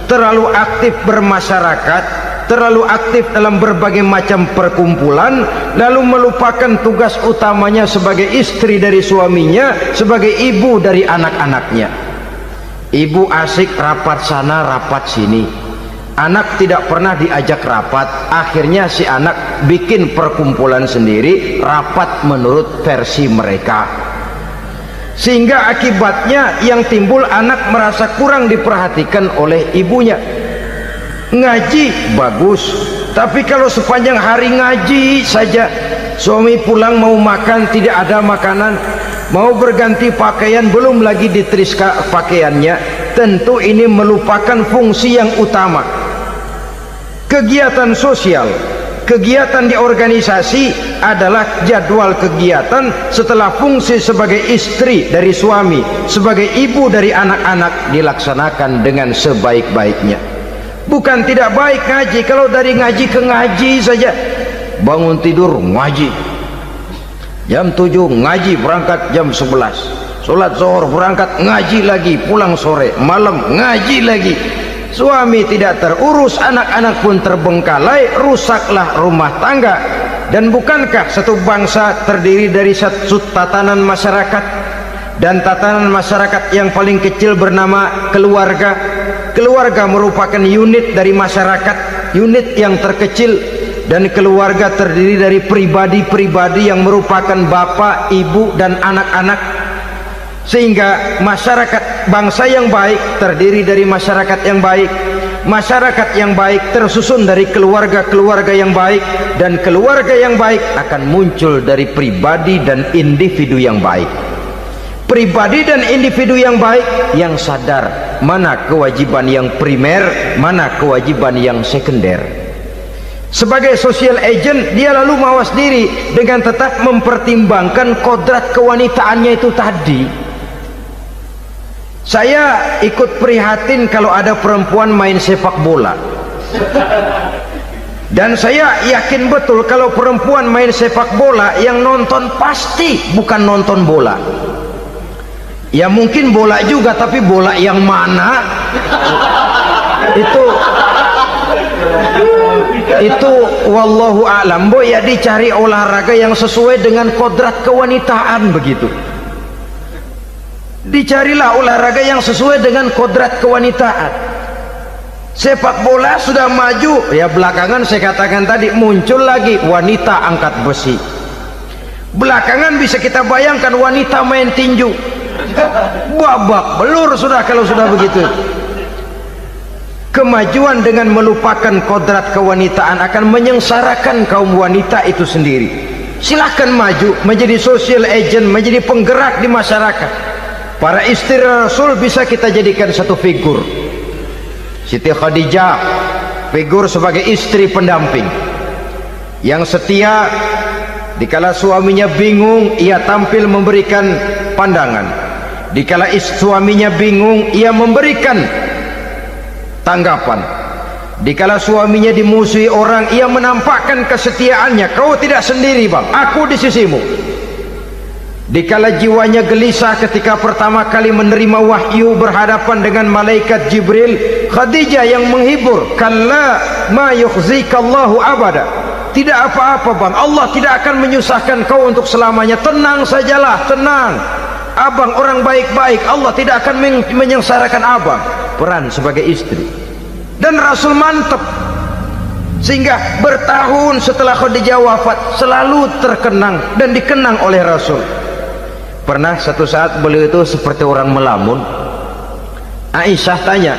terlalu aktif bermasyarakat, terlalu aktif dalam berbagai macam perkumpulan, lalu melupakan tugas utamanya sebagai istri dari suaminya, sebagai ibu dari anak-anaknya. Ibu asik rapat sana rapat sini, anak tidak pernah diajak rapat, akhirnya si anak bikin perkumpulan sendiri, rapat menurut versi mereka, sehingga akibatnya yang timbul anak merasa kurang diperhatikan oleh ibunya. Ngaji bagus, tapi kalau sepanjang hari ngaji saja, suami pulang mau makan tidak ada makanan, mau berganti pakaian belum lagi diteriskan pakaiannya, tentu ini melupakan fungsi yang utama. Kegiatan sosial, kegiatan di organisasi adalah jadwal kegiatan setelah fungsi sebagai istri dari suami, sebagai ibu dari anak-anak dilaksanakan dengan sebaik-baiknya. Bukan tidak baik ngaji, kalau dari ngaji ke ngaji saja, bangun tidur ngaji, jam 7 ngaji, berangkat jam 11, sholat zuhur berangkat ngaji lagi, pulang sore, malam ngaji lagi. Suami tidak terurus, anak-anak pun terbengkalai, rusaklah rumah tangga. Dan bukankah satu bangsa terdiri dari satu tatanan masyarakat, dan tatanan masyarakat yang paling kecil bernama keluarga? Keluarga merupakan unit dari masyarakat, unit yang terkecil, dan keluarga terdiri dari pribadi-pribadi yang merupakan bapak, ibu, dan anak-anak. Sehingga masyarakat bangsa yang baik terdiri dari masyarakat yang baik, masyarakat yang baik tersusun dari keluarga-keluarga yang baik, dan keluarga yang baik akan muncul dari pribadi dan individu yang baik. Pribadi dan individu yang baik yang sadar mana kewajiban yang primer, mana kewajiban yang sekunder. Sebagai social agent, dia lalu mawas diri dengan tetap mempertimbangkan kodrat kewanitaannya itu tadi. Saya ikut prihatin kalau ada perempuan main sepak bola, dan saya yakin betul kalau perempuan main sepak bola yang nonton pasti bukan nonton bola. Ya mungkin bola juga, tapi bola yang mana itu wallahu a'lam. Ya dicari olahraga yang sesuai dengan kodrat kewanitaan begitu. Dicarilah olahraga yang sesuai dengan kodrat kewanitaan. Sepak bola sudah maju, ya belakangan saya katakan tadi muncul lagi wanita angkat besi. Belakangan bisa kita bayangkan wanita main tinju, babak belur sudah kalau sudah begitu. Kemajuan dengan melupakan kodrat kewanitaan akan menyengsarakan kaum wanita itu sendiri. Silahkan maju menjadi social agent, menjadi penggerak di masyarakat. Para istri Rasul bisa kita jadikan satu figur. Siti Khadijah, figur sebagai istri pendamping yang setia. Dikala suaminya bingung, ia tampil memberikan pandangan. Dikala suaminya bingung, ia memberikan tanggapan. Dikala suaminya dimusuhi orang, ia menampakkan kesetiaannya. Kau tidak sendiri bang, aku di sisimu. Dikala jiwanya gelisah ketika pertama kali menerima wahyu berhadapan dengan malaikat Jibril, Khadijah yang menghibur, kalla ma yukhzikallahu abada. Tidak apa-apa bang, Allah tidak akan menyusahkan kau untuk selamanya. Tenang sajalah, tenang. Abang orang baik-baik, Allah tidak akan menyengsarakan abang. Peran sebagai istri. Dan Rasul mantap, sehingga bertahun setelah Khadijah wafat selalu terkenang dan dikenang oleh Rasul. Pernah satu saat beliau itu seperti orang melamun. Aisyah tanya,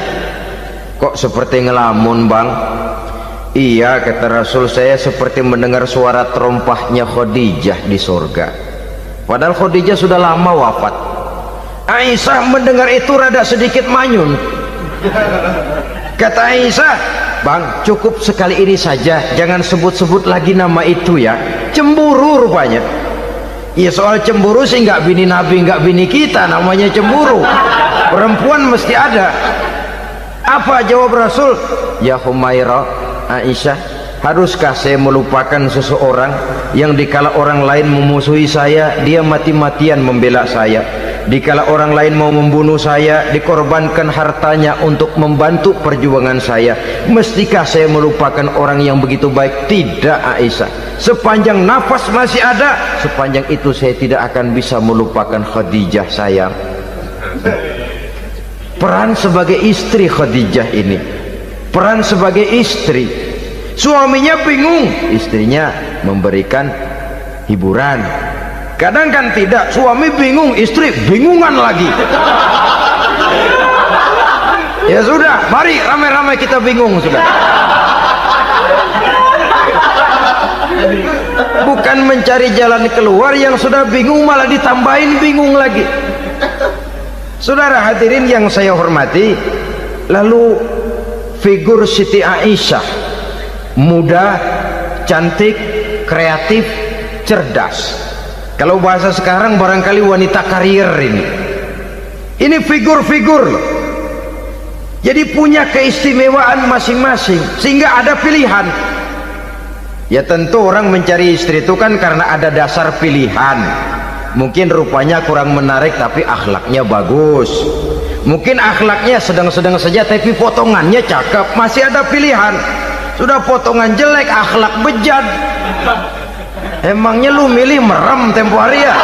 kok seperti ngelamun bang? Iya, kata Rasul, saya seperti mendengar suara terompahnya Khadijah di surga. Padahal Khadijah sudah lama wafat. Aisyah mendengar itu rada sedikit manyun. Kata Aisyah, bang cukup sekali ini saja, jangan sebut-sebut lagi nama itu ya. Cemburu rupanya. Ya soal cemburu sih nggak bini Nabi, nggak bini kita, namanya cemburu. Perempuan mesti ada. Apa jawab Rasul? Ya Humairah, Aisyah, haruskah saya melupakan seseorang yang dikala orang lain memusuhi saya, dia mati-matian membela saya, dikala orang lain mau membunuh saya, dikorbankan hartanya untuk membantu perjuangan saya. Mestikah saya melupakan orang yang begitu baik? Tidak Aisyah, sepanjang nafas masih ada, sepanjang itu saya tidak akan bisa melupakan Khadijah sayang. Peran sebagai istri Khadijah ini, peran sebagai istri. Suaminya bingung, istrinya memberikan hiburan. Kadang kan tidak, suami bingung, istri bingungan lagi. Ya sudah, mari ramai-ramai kita bingung sudah. Bukan mencari jalan keluar, yang sudah bingung malah ditambahin bingung lagi. Saudara hadirin yang saya hormati, lalu figur Siti Aisyah, muda, cantik, kreatif, cerdas. Kalau bahasa sekarang barangkali wanita karier ini. Ini figur-figur loh. Jadi punya keistimewaan masing-masing, sehingga ada pilihan. Ya tentu orang mencari istri itu kan karena ada dasar pilihan. Mungkin rupanya kurang menarik tapi akhlaknya bagus. Mungkin akhlaknya sedang-sedang saja tapi potongannya cakep, masih ada pilihan. Sudah potongan jelek, akhlak bejat, emangnya lu milih merem tempo hari ya?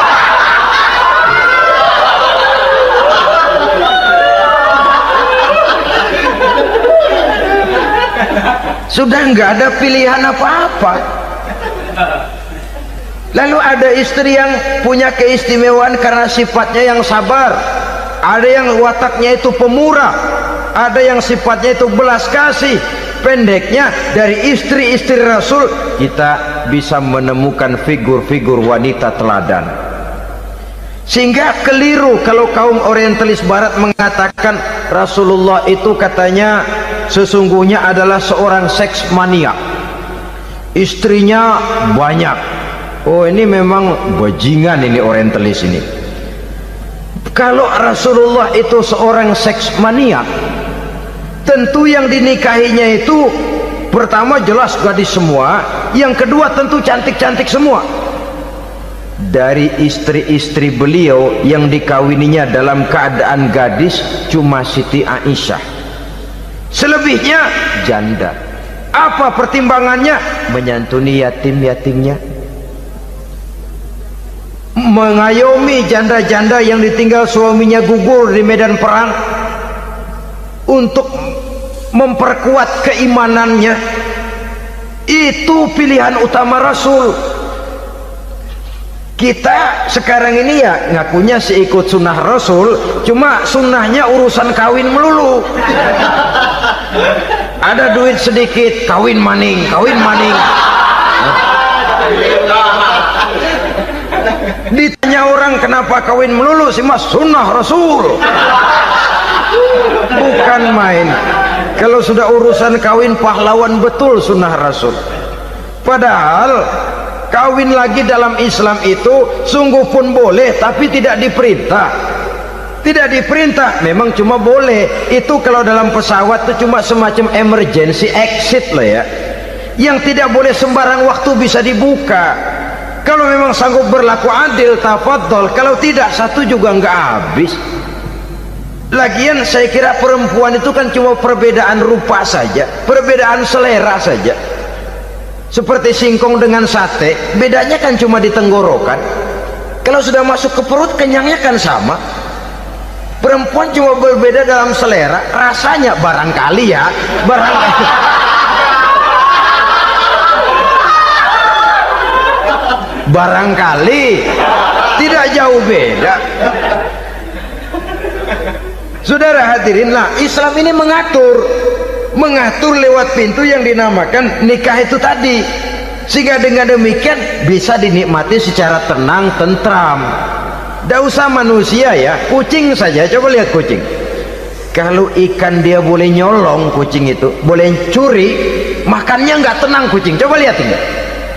Sudah nggak ada pilihan apa-apa. Lalu ada istri yang punya keistimewaan karena sifatnya yang sabar, ada yang wataknya itu pemurah, ada yang sifatnya itu belas kasih. Pendeknya, dari istri-istri Rasul kita bisa menemukan figur-figur wanita teladan. Sehingga keliru kalau kaum orientalis barat mengatakan Rasulullah itu katanya sesungguhnya adalah seorang seks maniak, istrinya banyak. Oh ini memang bajingan ini orientalis ini. Kalau Rasulullah itu seorang seks maniak, tentu yang dinikahinya itu pertama jelas gadis semua, yang kedua tentu cantik-cantik semua. Dari istri-istri beliau yang dikawininya dalam keadaan gadis cuma Siti Aisyah, selebihnya janda. Apa pertimbangannya? Menyantuni yatim-yatimnya, mengayomi janda-janda yang ditinggal suaminya gugur di medan perang, untuk memperkuat keimanannya. Itu pilihan utama Rasul. Kita sekarang ini ya ngakunya sih ikut sunnah Rasul, cuma sunnahnya urusan kawin melulu. Ada duit sedikit, kawin maning, kawin maning. Ditanya orang kenapa kawin melulu sih mas, sunnah Rasul. Bukan main. Kalau sudah urusan kawin pahlawan betul sunnah Rasul. Padahal kawin lagi dalam Islam itu sungguh pun boleh, tapi tidak diperintah. Tidak diperintah, memang cuma boleh. Itu kalau dalam pesawat itu cuma semacam emergency exit lah ya, yang tidak boleh sembarang waktu bisa dibuka. Kalau memang sanggup berlaku adil, tafadhol. Kalau tidak, satu juga nggak habis. Lagian saya kira perempuan itu kan cuma perbedaan rupa saja, perbedaan selera saja. Seperti singkong dengan sate, bedanya kan cuma di tenggorokan. Kalau sudah masuk ke perut, kenyangnya kan sama. Perempuan cuma berbeda dalam selera, rasanya barangkali ya, barangkali. Barangkali tidak jauh beda. Saudara hadirinlah, Islam ini mengatur lewat pintu yang dinamakan nikah itu tadi, sehingga dengan demikian bisa dinikmati secara tenang, tentram. Tidak usah manusia ya, kucing saja, coba lihat kucing. Kalau ikan dia boleh nyolong, kucing itu boleh curi, makannya nggak tenang kucing. Coba lihat ini,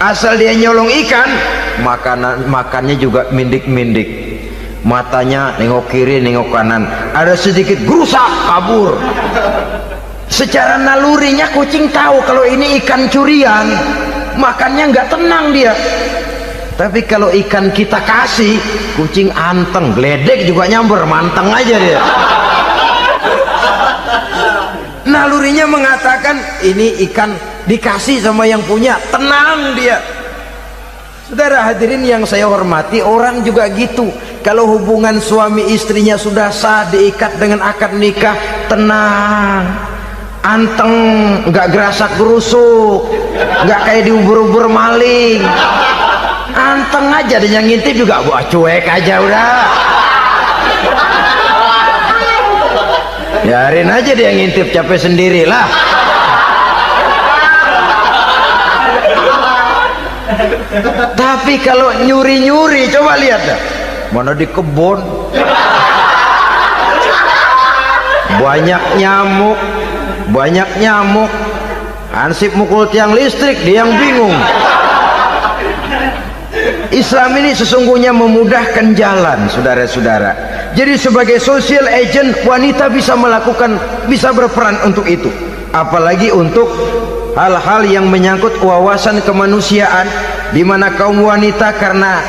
asal dia nyolong ikan, makannya juga mindik-mindik, matanya nengok kiri nengok kanan, ada sedikit gerusak kabur. Secara nalurinya kucing tahu kalau ini ikan curian, makannya nggak tenang dia. Tapi kalau ikan kita kasih, kucing anteng, geledek juga nyamber, manteng aja dia. Nalurinya mengatakan ini ikan dikasih sama yang punya, tenang dia. Saudara hadirin yang saya hormati, orang juga gitu. Kalau hubungan suami istrinya sudah sah, diikat dengan akad nikah, tenang, anteng, nggak gerasak gerusuk, nggak kayak diubur-ubur maling, anteng aja. Dan yang ngintip juga buat cuek aja udah. Biarin aja dia ngintip, capek sendirilah. Tapi kalau nyuri-nyuri, coba lihat dah, mana di kebun banyak nyamuk, hansip mukul tiang listrik, dia yang bingung. Islam ini sesungguhnya memudahkan jalan, saudara-saudara. Jadi sebagai social agent, wanita bisa berperan untuk itu, apalagi untuk hal-hal yang menyangkut wawasan kemanusiaan, di mana kaum wanita karena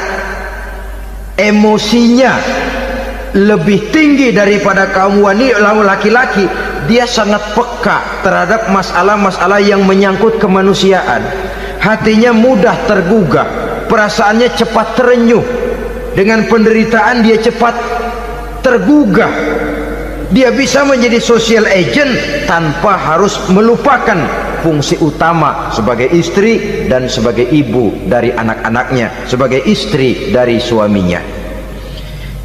emosinya lebih tinggi daripada kaum laki-laki, dia sangat peka terhadap masalah-masalah yang menyangkut kemanusiaan. Hatinya mudah tergugah, perasaannya cepat terenyuh, dengan penderitaan dia cepat tergugah. Dia bisa menjadi social agent tanpa harus melupakan fungsi utama sebagai istri dan sebagai ibu dari anak-anaknya, sebagai istri dari suaminya.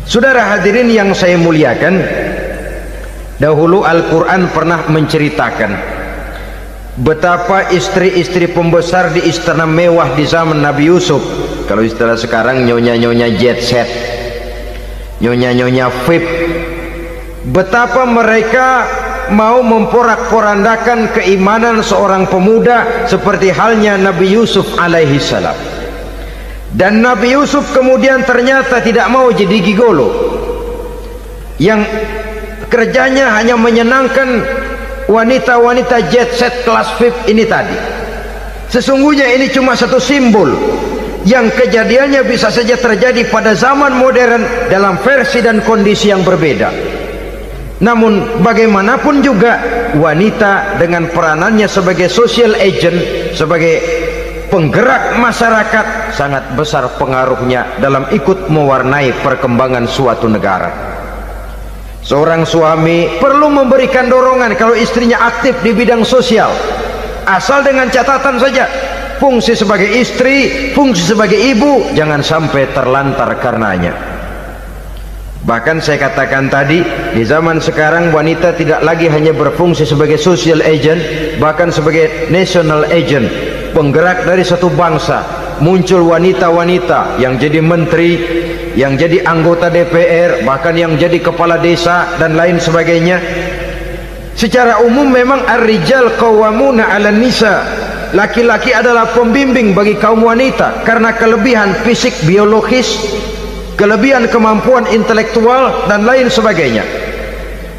Saudara hadirin yang saya muliakan, dahulu Al-Quran pernah menceritakan betapa istri-istri pembesar di istana mewah di zaman Nabi Yusuf, kalau istilah sekarang nyonya-nyonya jet set, nyonya-nyonya VIP, betapa mereka mau memporak-porandakan keimanan seorang pemuda seperti halnya Nabi Yusuf alaihi salam. Dan Nabi Yusuf kemudian ternyata tidak mau jadi gigolo yang kerjanya hanya menyenangkan wanita-wanita jet set kelas VIP ini tadi. Sesungguhnya ini cuma satu simbol yang kejadiannya bisa saja terjadi pada zaman modern dalam versi dan kondisi yang berbeda. Namun bagaimanapun juga, wanita dengan peranannya sebagai social agent, sebagai penggerak masyarakat, sangat besar pengaruhnya dalam ikut mewarnai perkembangan suatu negara. Seorang suami perlu memberikan dorongan kalau istrinya aktif di bidang sosial, asal dengan catatan saja, fungsi sebagai istri, fungsi sebagai ibu jangan sampai terlantar karenanya. Bahkan saya katakan tadi, di zaman sekarang wanita tidak lagi hanya berfungsi sebagai social agent, bahkan sebagai national agent, penggerak dari satu bangsa. Muncul wanita-wanita yang jadi menteri, yang jadi anggota DPR, bahkan yang jadi kepala desa dan lain sebagainya. Secara umum memang ar-rijal qawwamuna 'alan nisa, laki-laki adalah pembimbing bagi kaum wanita karena kelebihan fisik biologis, kelebihan kemampuan intelektual dan lain sebagainya.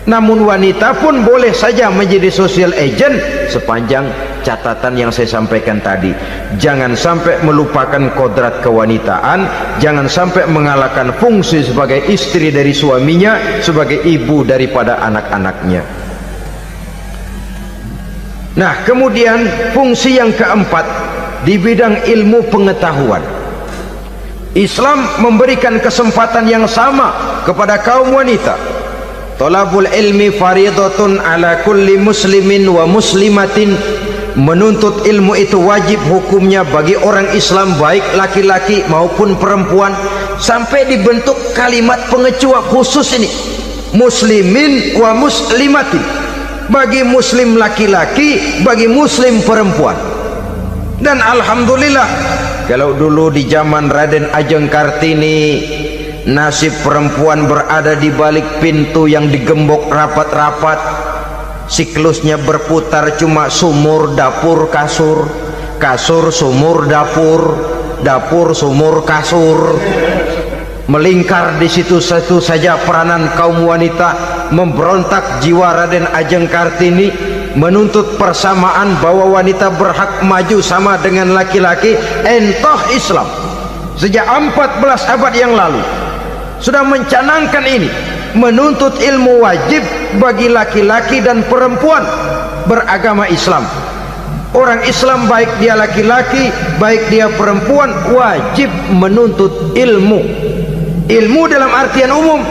Namun wanita pun boleh saja menjadi social agent sepanjang catatan yang saya sampaikan tadi. Jangan sampai melupakan kodrat kewanitaan, jangan sampai mengalahkan fungsi sebagai istri dari suaminya, sebagai ibu daripada anak-anaknya. Nah, kemudian fungsi yang keempat di bidang ilmu pengetahuan. Islam memberikan kesempatan yang sama kepada kaum wanita. Talabul ilmi faridatun ala kulli muslimin wa muslimatin. Menuntut ilmu itu wajib hukumnya bagi orang Islam, baik laki-laki maupun perempuan. Sampai dibentuk kalimat pengecuali khusus ini, muslimin wa muslimatin, bagi muslim laki-laki, bagi muslim perempuan. Dan alhamdulillah, kalau dulu di zaman Raden Ajeng Kartini, nasib perempuan berada di balik pintu yang digembok rapat-rapat. Siklusnya berputar cuma sumur, dapur, kasur, kasur, sumur, dapur, dapur, sumur, kasur. Melingkar di situ satu saja peranan kaum wanita. Memberontak jiwa Raden Ajeng Kartini, menuntut persamaan bahwa wanita berhak maju sama dengan laki-laki. Entah Islam sejak 14 abad yang lalu sudah mencanangkan ini, menuntut ilmu wajib bagi laki-laki dan perempuan beragama Islam. Orang Islam baik dia laki-laki baik dia perempuan wajib menuntut ilmu. Ilmu dalam artian umum,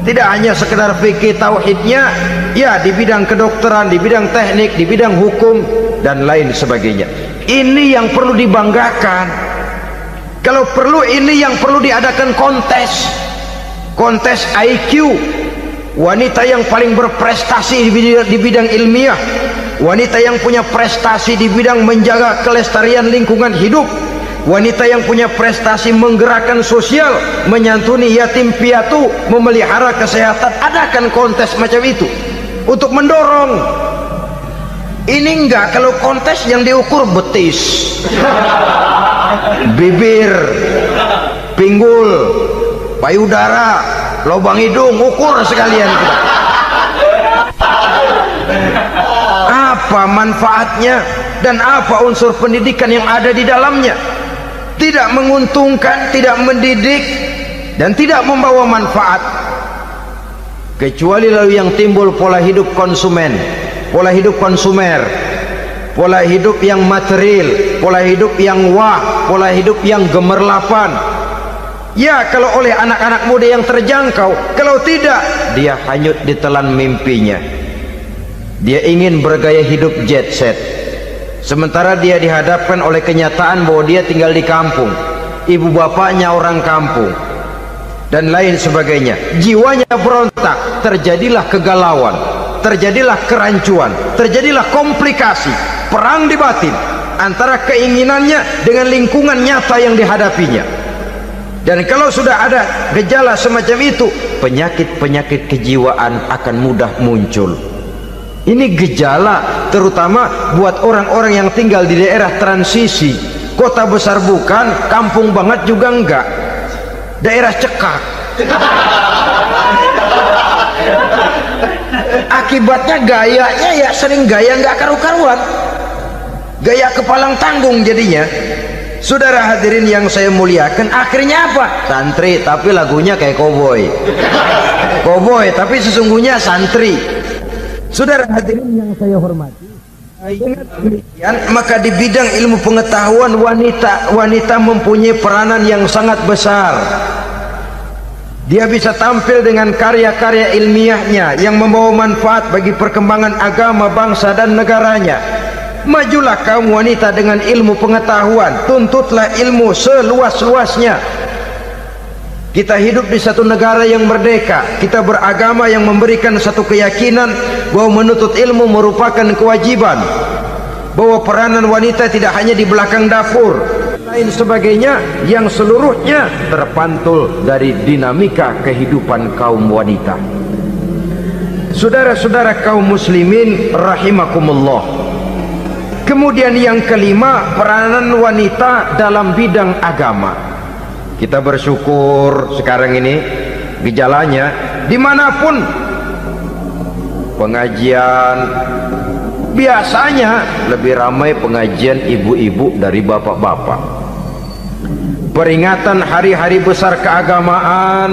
tidak hanya sekedar fikih tauhidnya, ya di bidang kedokteran, di bidang teknik, di bidang hukum dan lain sebagainya. Ini yang perlu dibanggakan. Kalau perlu ini yang perlu diadakan kontes, kontes IQ, wanita yang paling berprestasi di bidang ilmiah, wanita yang punya prestasi di bidang menjaga kelestarian lingkungan hidup, wanita yang punya prestasi menggerakkan sosial, menyantuni yatim piatu, memelihara kesehatan. Adakan kontes macam itu untuk mendorong. Ini enggak, kalau kontes yang diukur betis, bibir, pinggul, payudara, lubang hidung, ukur sekalian kita. Apa manfaatnya dan apa unsur pendidikan yang ada di dalamnya? Tidak menguntungkan, tidak mendidik, dan tidak membawa manfaat. Kecuali lalu yang timbul pola hidup konsumen, pola hidup konsumer, pola hidup yang material, pola hidup yang wah, pola hidup yang gemerlapan. Ya, kalau oleh anak-anak muda yang terjangkau, kalau tidak, dia hanyut ditelan mimpinya. Dia ingin bergaya hidup jet set, sementara dia dihadapkan oleh kenyataan bahwa dia tinggal di kampung, ibu bapaknya orang kampung, dan lain sebagainya. Jiwanya berontak, terjadilah kegalauan, terjadilah kerancuan, terjadilah komplikasi, perang di batin antara keinginannya dengan lingkungan nyata yang dihadapinya. Dan kalau sudah ada gejala semacam itu, penyakit-penyakit kejiwaan akan mudah muncul. Ini gejala terutama buat orang-orang yang tinggal di daerah transisi. Kota besar bukan, kampung banget juga enggak, daerah cekak. Akibatnya gayanya ya sering gaya enggak karu-karuan, gaya kepalang tanggung jadinya. Saudara hadirin yang saya muliakan, akhirnya apa? Santri tapi lagunya kayak koboi, koboi tapi sesungguhnya santri. Saudara hadirin yang saya hormati, dengan demikian maka di bidang ilmu pengetahuan wanita mempunyai peranan yang sangat besar. Dia bisa tampil dengan karya-karya ilmiahnya yang membawa manfaat bagi perkembangan agama, bangsa dan negaranya. Majulah kaum wanita dengan ilmu pengetahuan, tuntutlah ilmu seluas-luasnya. Kita hidup di satu negara yang merdeka, kita beragama yang memberikan satu keyakinan bahwa menuntut ilmu merupakan kewajiban, bahwa peranan wanita tidak hanya di belakang dapur, lain sebagainya, yang seluruhnya terpantul dari dinamika kehidupan kaum wanita. Saudara-saudara kaum muslimin rahimakumullah. Kemudian yang kelima, peranan wanita dalam bidang agama. Kita bersyukur sekarang ini gejalanya dimanapun pengajian, biasanya lebih ramai pengajian ibu-ibu dari bapak-bapak. Peringatan hari-hari besar keagamaan,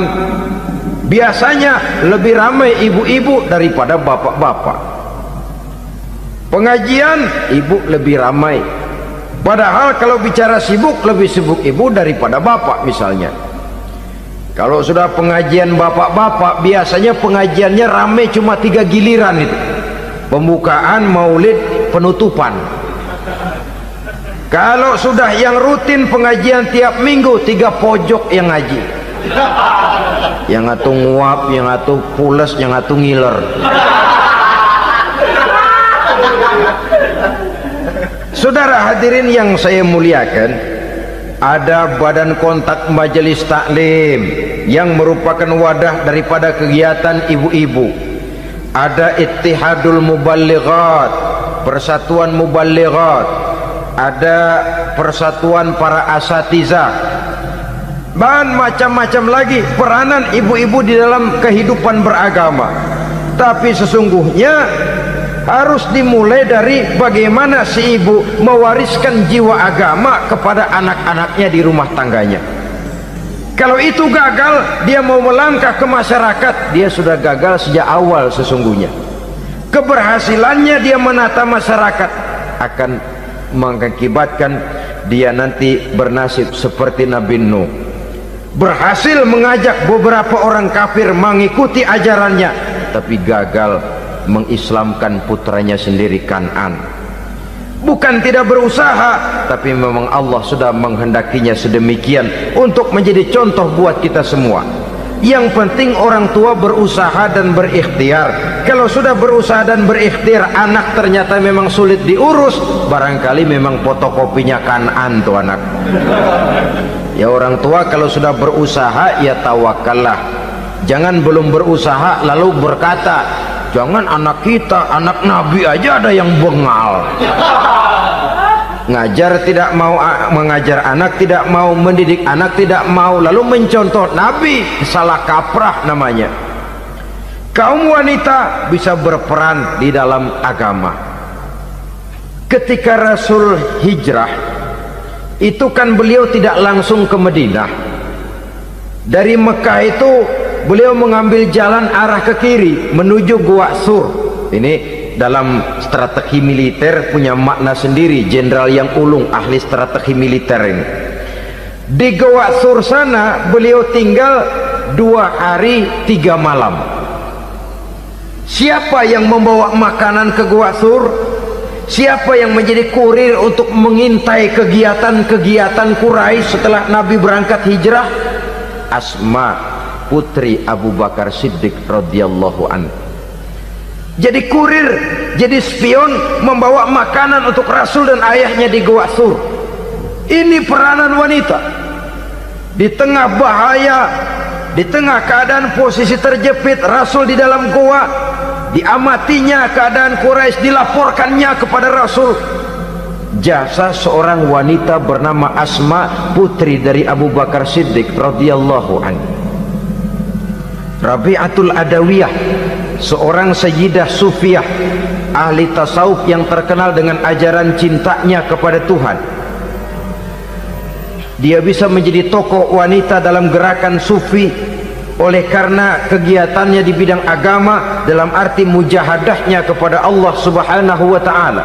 biasanya lebih ramai ibu-ibu daripada bapak-bapak. Pengajian ibu lebih ramai, padahal kalau bicara sibuk, lebih sibuk ibu daripada bapak misalnya. Kalau sudah pengajian bapak-bapak, biasanya pengajiannya ramai cuma 3 giliran itu. Pembukaan, maulid, penutupan. Kalau sudah yang rutin pengajian tiap minggu, 3 pojok yang ngaji. Yang atu nguap, yang atu pules, yang atu ngiler. Saudara hadirin yang saya muliakan, ada badan kontak majelis taklim, yang merupakan wadah daripada kegiatan ibu-ibu. Ada Ittihadul Muballighat, Persatuan Muballighat, ada Persatuan Para Asatizah, dan macam-macam lagi peranan ibu-ibu di dalam kehidupan beragama. Tapi sesungguhnya harus dimulai dari bagaimana si ibu mewariskan jiwa agama kepada anak-anaknya di rumah tangganya. Kalau itu gagal, dia mau melangkah ke masyarakat, dia sudah gagal sejak awal sesungguhnya. Keberhasilannya dia menata masyarakat akan mengakibatkan dia nanti bernasib seperti Nabi Nuh, berhasil mengajak beberapa orang kafir mengikuti ajarannya, tapi gagal mengislamkan putranya sendiri Kan'an. Bukan tidak berusaha, tapi memang Allah sudah menghendakinya sedemikian untuk menjadi contoh buat kita semua. Yang penting orang tua berusaha dan berikhtiar. Kalau sudah berusaha dan berikhtiar, anak ternyata memang sulit diurus, barangkali memang fotokopinya Kan'an tuh anak. Ya orang tua kalau sudah berusaha, ya tawakallah. Jangan belum berusaha lalu berkata, jangan anak kita, anak Nabi aja ada yang bengal. Ngajar tidak mau, mengajar anak tidak mau, mendidik anak tidak mau, lalu mencontoh Nabi, salah kaprah namanya. Kaum wanita bisa berperan di dalam agama. Ketika Rasul hijrah, itu kan beliau tidak langsung ke Madinah. Dari Mekah itu beliau mengambil jalan arah ke kiri menuju Gua Sur. Ini dalam strategi militer punya makna sendiri. Jenderal yang ulung, ahli strategi militer ini. Di Gua Sur sana beliau tinggal 2 hari 3 malam. Siapa yang membawa makanan ke Gua Sur? Siapa yang menjadi kurir untuk mengintai kegiatan-kegiatan Quraisy setelah Nabi berangkat hijrah? Asma, putri Abu Bakar Siddiq radhiyallahu anhu. Jadi kurir, jadi spion, membawa makanan untuk Rasul dan ayahnya di Gua Sur. Ini peranan wanita di tengah bahaya, di tengah keadaan posisi terjepit. Rasul di dalam gua, diamatinya keadaan Quraisy, dilaporkannya kepada Rasul. Jasa seorang wanita bernama Asma, putri dari Abu Bakar Siddiq radhiyallahu anhu. Rabi'atul Adawiyah, seorang sayyidah sufiyah, ahli tasawuf yang terkenal dengan ajaran cintanya kepada Tuhan. Dia bisa menjadi tokoh wanita dalam gerakan sufi oleh karena kegiatannya di bidang agama, dalam arti mujahadahnya kepada Allah Subhanahu wa ta'ala.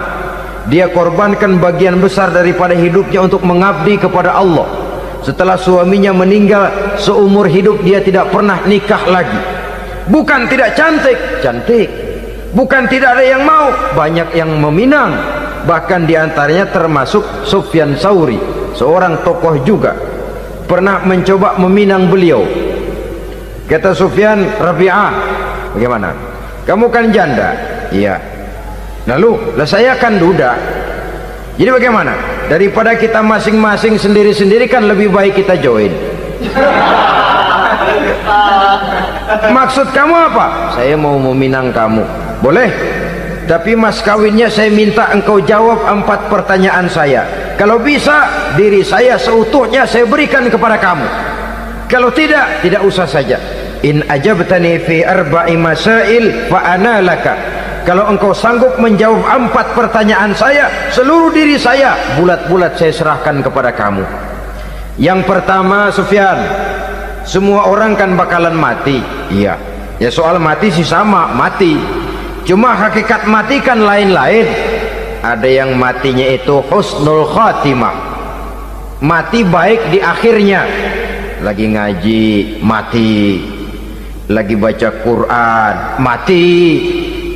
Dia korbankan bagian besar daripada hidupnya untuk mengabdi kepada Allah. Setelah suaminya meninggal, seumur hidup dia tidak pernah nikah lagi. Bukan tidak cantik, cantik. Bukan tidak ada yang mau, banyak yang meminang. Bahkan diantaranya termasuk Sufyan Tsauri, seorang tokoh juga, pernah mencoba meminang beliau. Kata Sufyan, Rabi'ah, bagaimana? Kamu kan janda? Iya. Lalu, lah saya kan duda. Jadi bagaimana? Daripada kita masing-masing sendiri-sendiri, kan lebih baik kita join. Maksud kamu apa? Saya mau meminang kamu. Boleh, tapi mas kawinnya saya minta engkau jawab 4 pertanyaan saya. Kalau bisa, diri saya seutuhnya saya berikan kepada kamu. Kalau tidak, tidak usah saja. In ajabtani fi 4 masail fa ana laka. Kalau engkau sanggup menjawab 4 pertanyaan saya, seluruh diri saya bulat-bulat saya serahkan kepada kamu. Yang pertama, Sufyan, semua orang kan bakalan mati. Iya, ya soal mati sih sama, mati. Cuma hakikat mati kan lain-lain. Ada yang matinya itu husnul khatimah, mati baik di akhirnya. Lagi ngaji, mati. Lagi baca Quran, mati.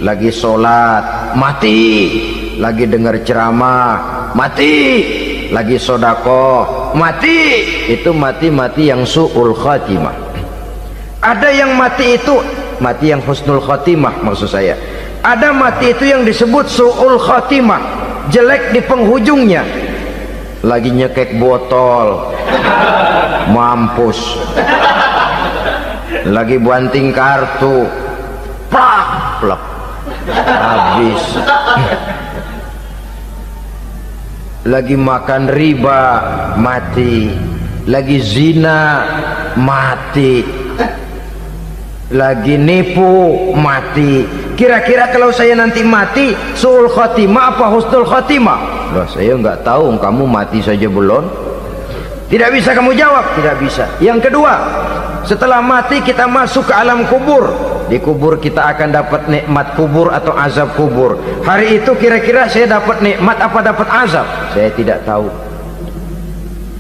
Lagi sholat, mati. Lagi dengar ceramah, mati. Lagi sodakoh, mati. Itu mati-mati yang su'ul khatimah. Ada yang mati itu mati yang husnul khatimah, maksud saya. Ada mati itu yang disebut su'ul khatimah, jelek di penghujungnya. Lagi nyekek botol, mampus. lagi banting kartu, plak plak, habis. Lagi makan riba, mati. Lagi zina, mati. Lagi nipu, mati. Kira-kira kalau saya nanti mati, suul khotimah apa husnul khotimah? Loh, saya nggak tahu, kamu mati saja belum. Tidak bisa kamu jawab, tidak bisa. Yang kedua, setelah mati kita masuk ke alam kubur. Di kubur kita akan dapat nikmat kubur atau azab kubur. Hari itu kira-kira saya dapat nikmat apa dapat azab? Saya tidak tahu.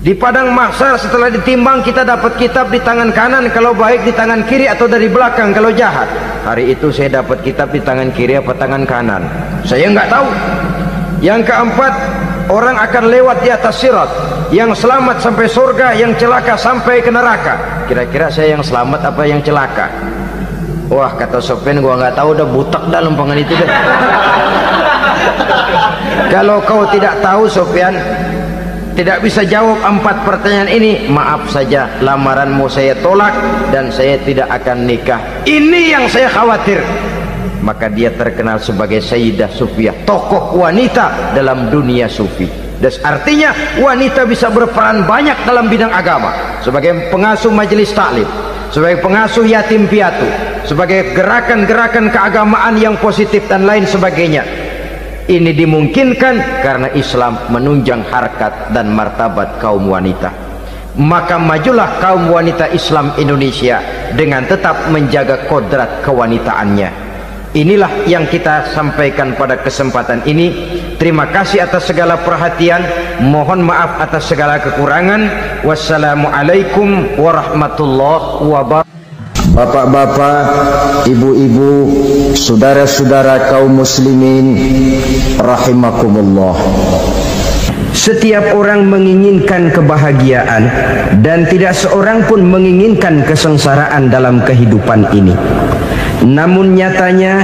Di padang mahsyar setelah ditimbang kita dapat kitab di tangan kanan kalau baik, di tangan kiri atau dari belakang kalau jahat. Hari itu saya dapat kitab di tangan kiri apa tangan kanan? Saya nggak tahu. Yang keempat, orang akan lewat di atas sirat. Yang selamat sampai surga, yang celaka sampai ke neraka. Kira-kira saya yang selamat apa yang celaka? Wah, kata Sofyan, gua nggak tahu, udah butak dah lempangan itu deh. Kalau kau tidak tahu Sofyan, tidak bisa jawab 4 pertanyaan ini, maaf saja, lamaranmu saya tolak dan saya tidak akan nikah. Ini yang saya khawatir. Maka dia terkenal sebagai Sayyidah Sufiyah, tokoh wanita dalam dunia sufi. Dan artinya wanita bisa berperan banyak dalam bidang agama, sebagai pengasuh majelis taklim, sebagai pengasuh yatim piatu, sebagai gerakan-gerakan keagamaan yang positif dan lain sebagainya. Ini dimungkinkan karena Islam menunjang harkat dan martabat kaum wanita. Maka majulah kaum wanita Islam Indonesia dengan tetap menjaga kodrat kewanitaannya. Inilah yang kita sampaikan pada kesempatan ini. Terima kasih atas segala perhatian, mohon maaf atas segala kekurangan. Wassalamualaikum warahmatullahi wabarakatuh. Bapak-bapak, ibu-ibu, saudara-saudara kaum muslimin rahimakumullah. Setiap orang menginginkan kebahagiaan dan tidak seorang pun menginginkan kesengsaraan dalam kehidupan ini. Namun nyatanya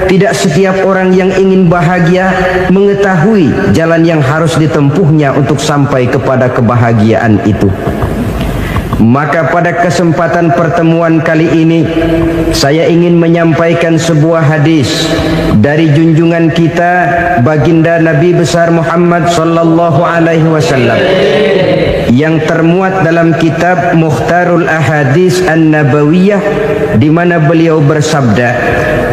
tidak setiap orang yang ingin bahagia mengetahui jalan yang harus ditempuhnya untuk sampai kepada kebahagiaan itu. Maka pada kesempatan pertemuan kali ini saya ingin menyampaikan sebuah hadis dari junjungan kita baginda Nabi besar Muhammad sallallahu alaihi wasallam yang termuat dalam kitab Mukhtarul Ahadits An-Nabawiyah, di mana beliau bersabda,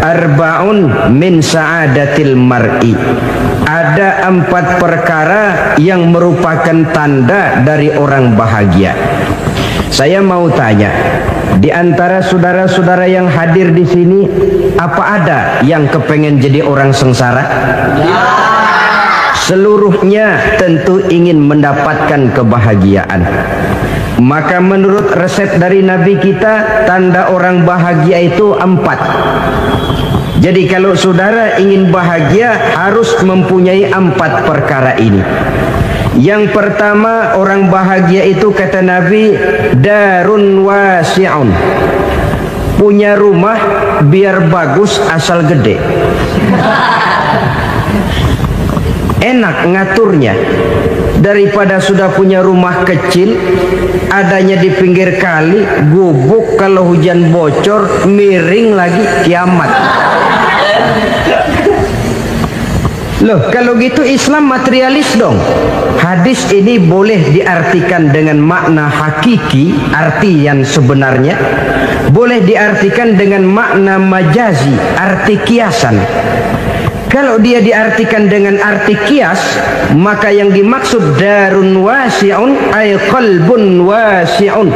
arba'un min sa'adatil mar'i. Ada 4 perkara yang merupakan tanda dari orang bahagia. Saya mau tanya, di antara saudara-saudara yang hadir di sini, apa ada yang kepengen jadi orang sengsara? Seluruhnya tentu ingin mendapatkan kebahagiaan. Maka menurut resep dari Nabi kita, tanda orang bahagia itu 4. Jadi kalau saudara ingin bahagia harus mempunyai 4 perkara ini. Yang pertama, orang bahagia itu kata Nabi, darun wasi'un. Punya rumah biar bagus asal gede. Enak ngaturnya daripada sudah punya rumah kecil adanya di pinggir kali, gubuk, kalau hujan bocor, miring lagi, kiamat. Loh, kalau gitu Islam materialis dong. Hadis ini boleh diartikan dengan makna hakiki, arti yang sebenarnya. Boleh diartikan dengan makna majazi, arti kiasan. Kalau dia diartikan dengan arti kias, maka yang dimaksud darun wasi'un ay qalbun wasi'un.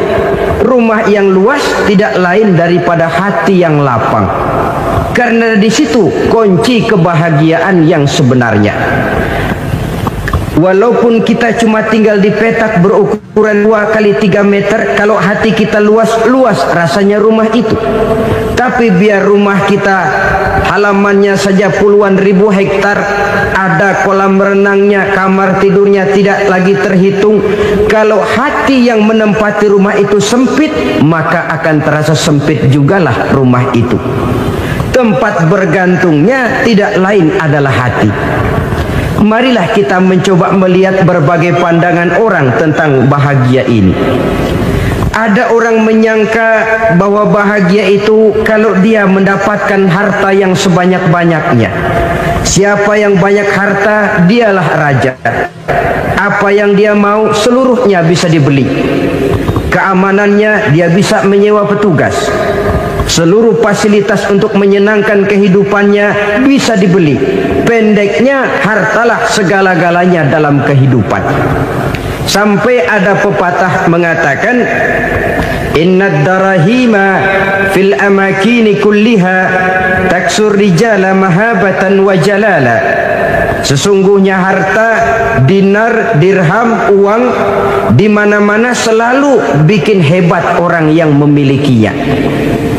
Rumah yang luas tidak lain daripada hati yang lapang. Karena di situ kunci kebahagiaan yang sebenarnya. Walaupun kita cuma tinggal di petak berukuran 2 kali 3 meter, kalau hati kita luas rasanya rumah itu. Tapi biar rumah kita halamannya saja puluhan ribu hektar, ada kolam renangnya, kamar tidurnya tidak lagi terhitung. Kalau hati yang menempati rumah itu sempit, maka akan terasa sempit jugalah rumah itu. Tempat bergantungnya tidak lain adalah hati. Marilah kita mencoba melihat berbagai pandangan orang tentang bahagia ini. Ada orang menyangka bahwa bahagia itu kalau dia mendapatkan harta yang sebanyak-banyaknya. Siapa yang banyak harta, dialah raja. Apa yang dia mau seluruhnya bisa dibeli. Keamanannya dia bisa menyewa petugas. Seluruh fasilitas untuk menyenangkan kehidupannya bisa dibeli. Pendeknya, hartalah segala-galanya dalam kehidupan. Sampai ada pepatah mengatakan, innad darahima fil amakini kulliha taksur rijala mahabatan wa jalala. Sesungguhnya harta, dinar, dirham, uang di mana-mana selalu bikin hebat orang yang memilikinya.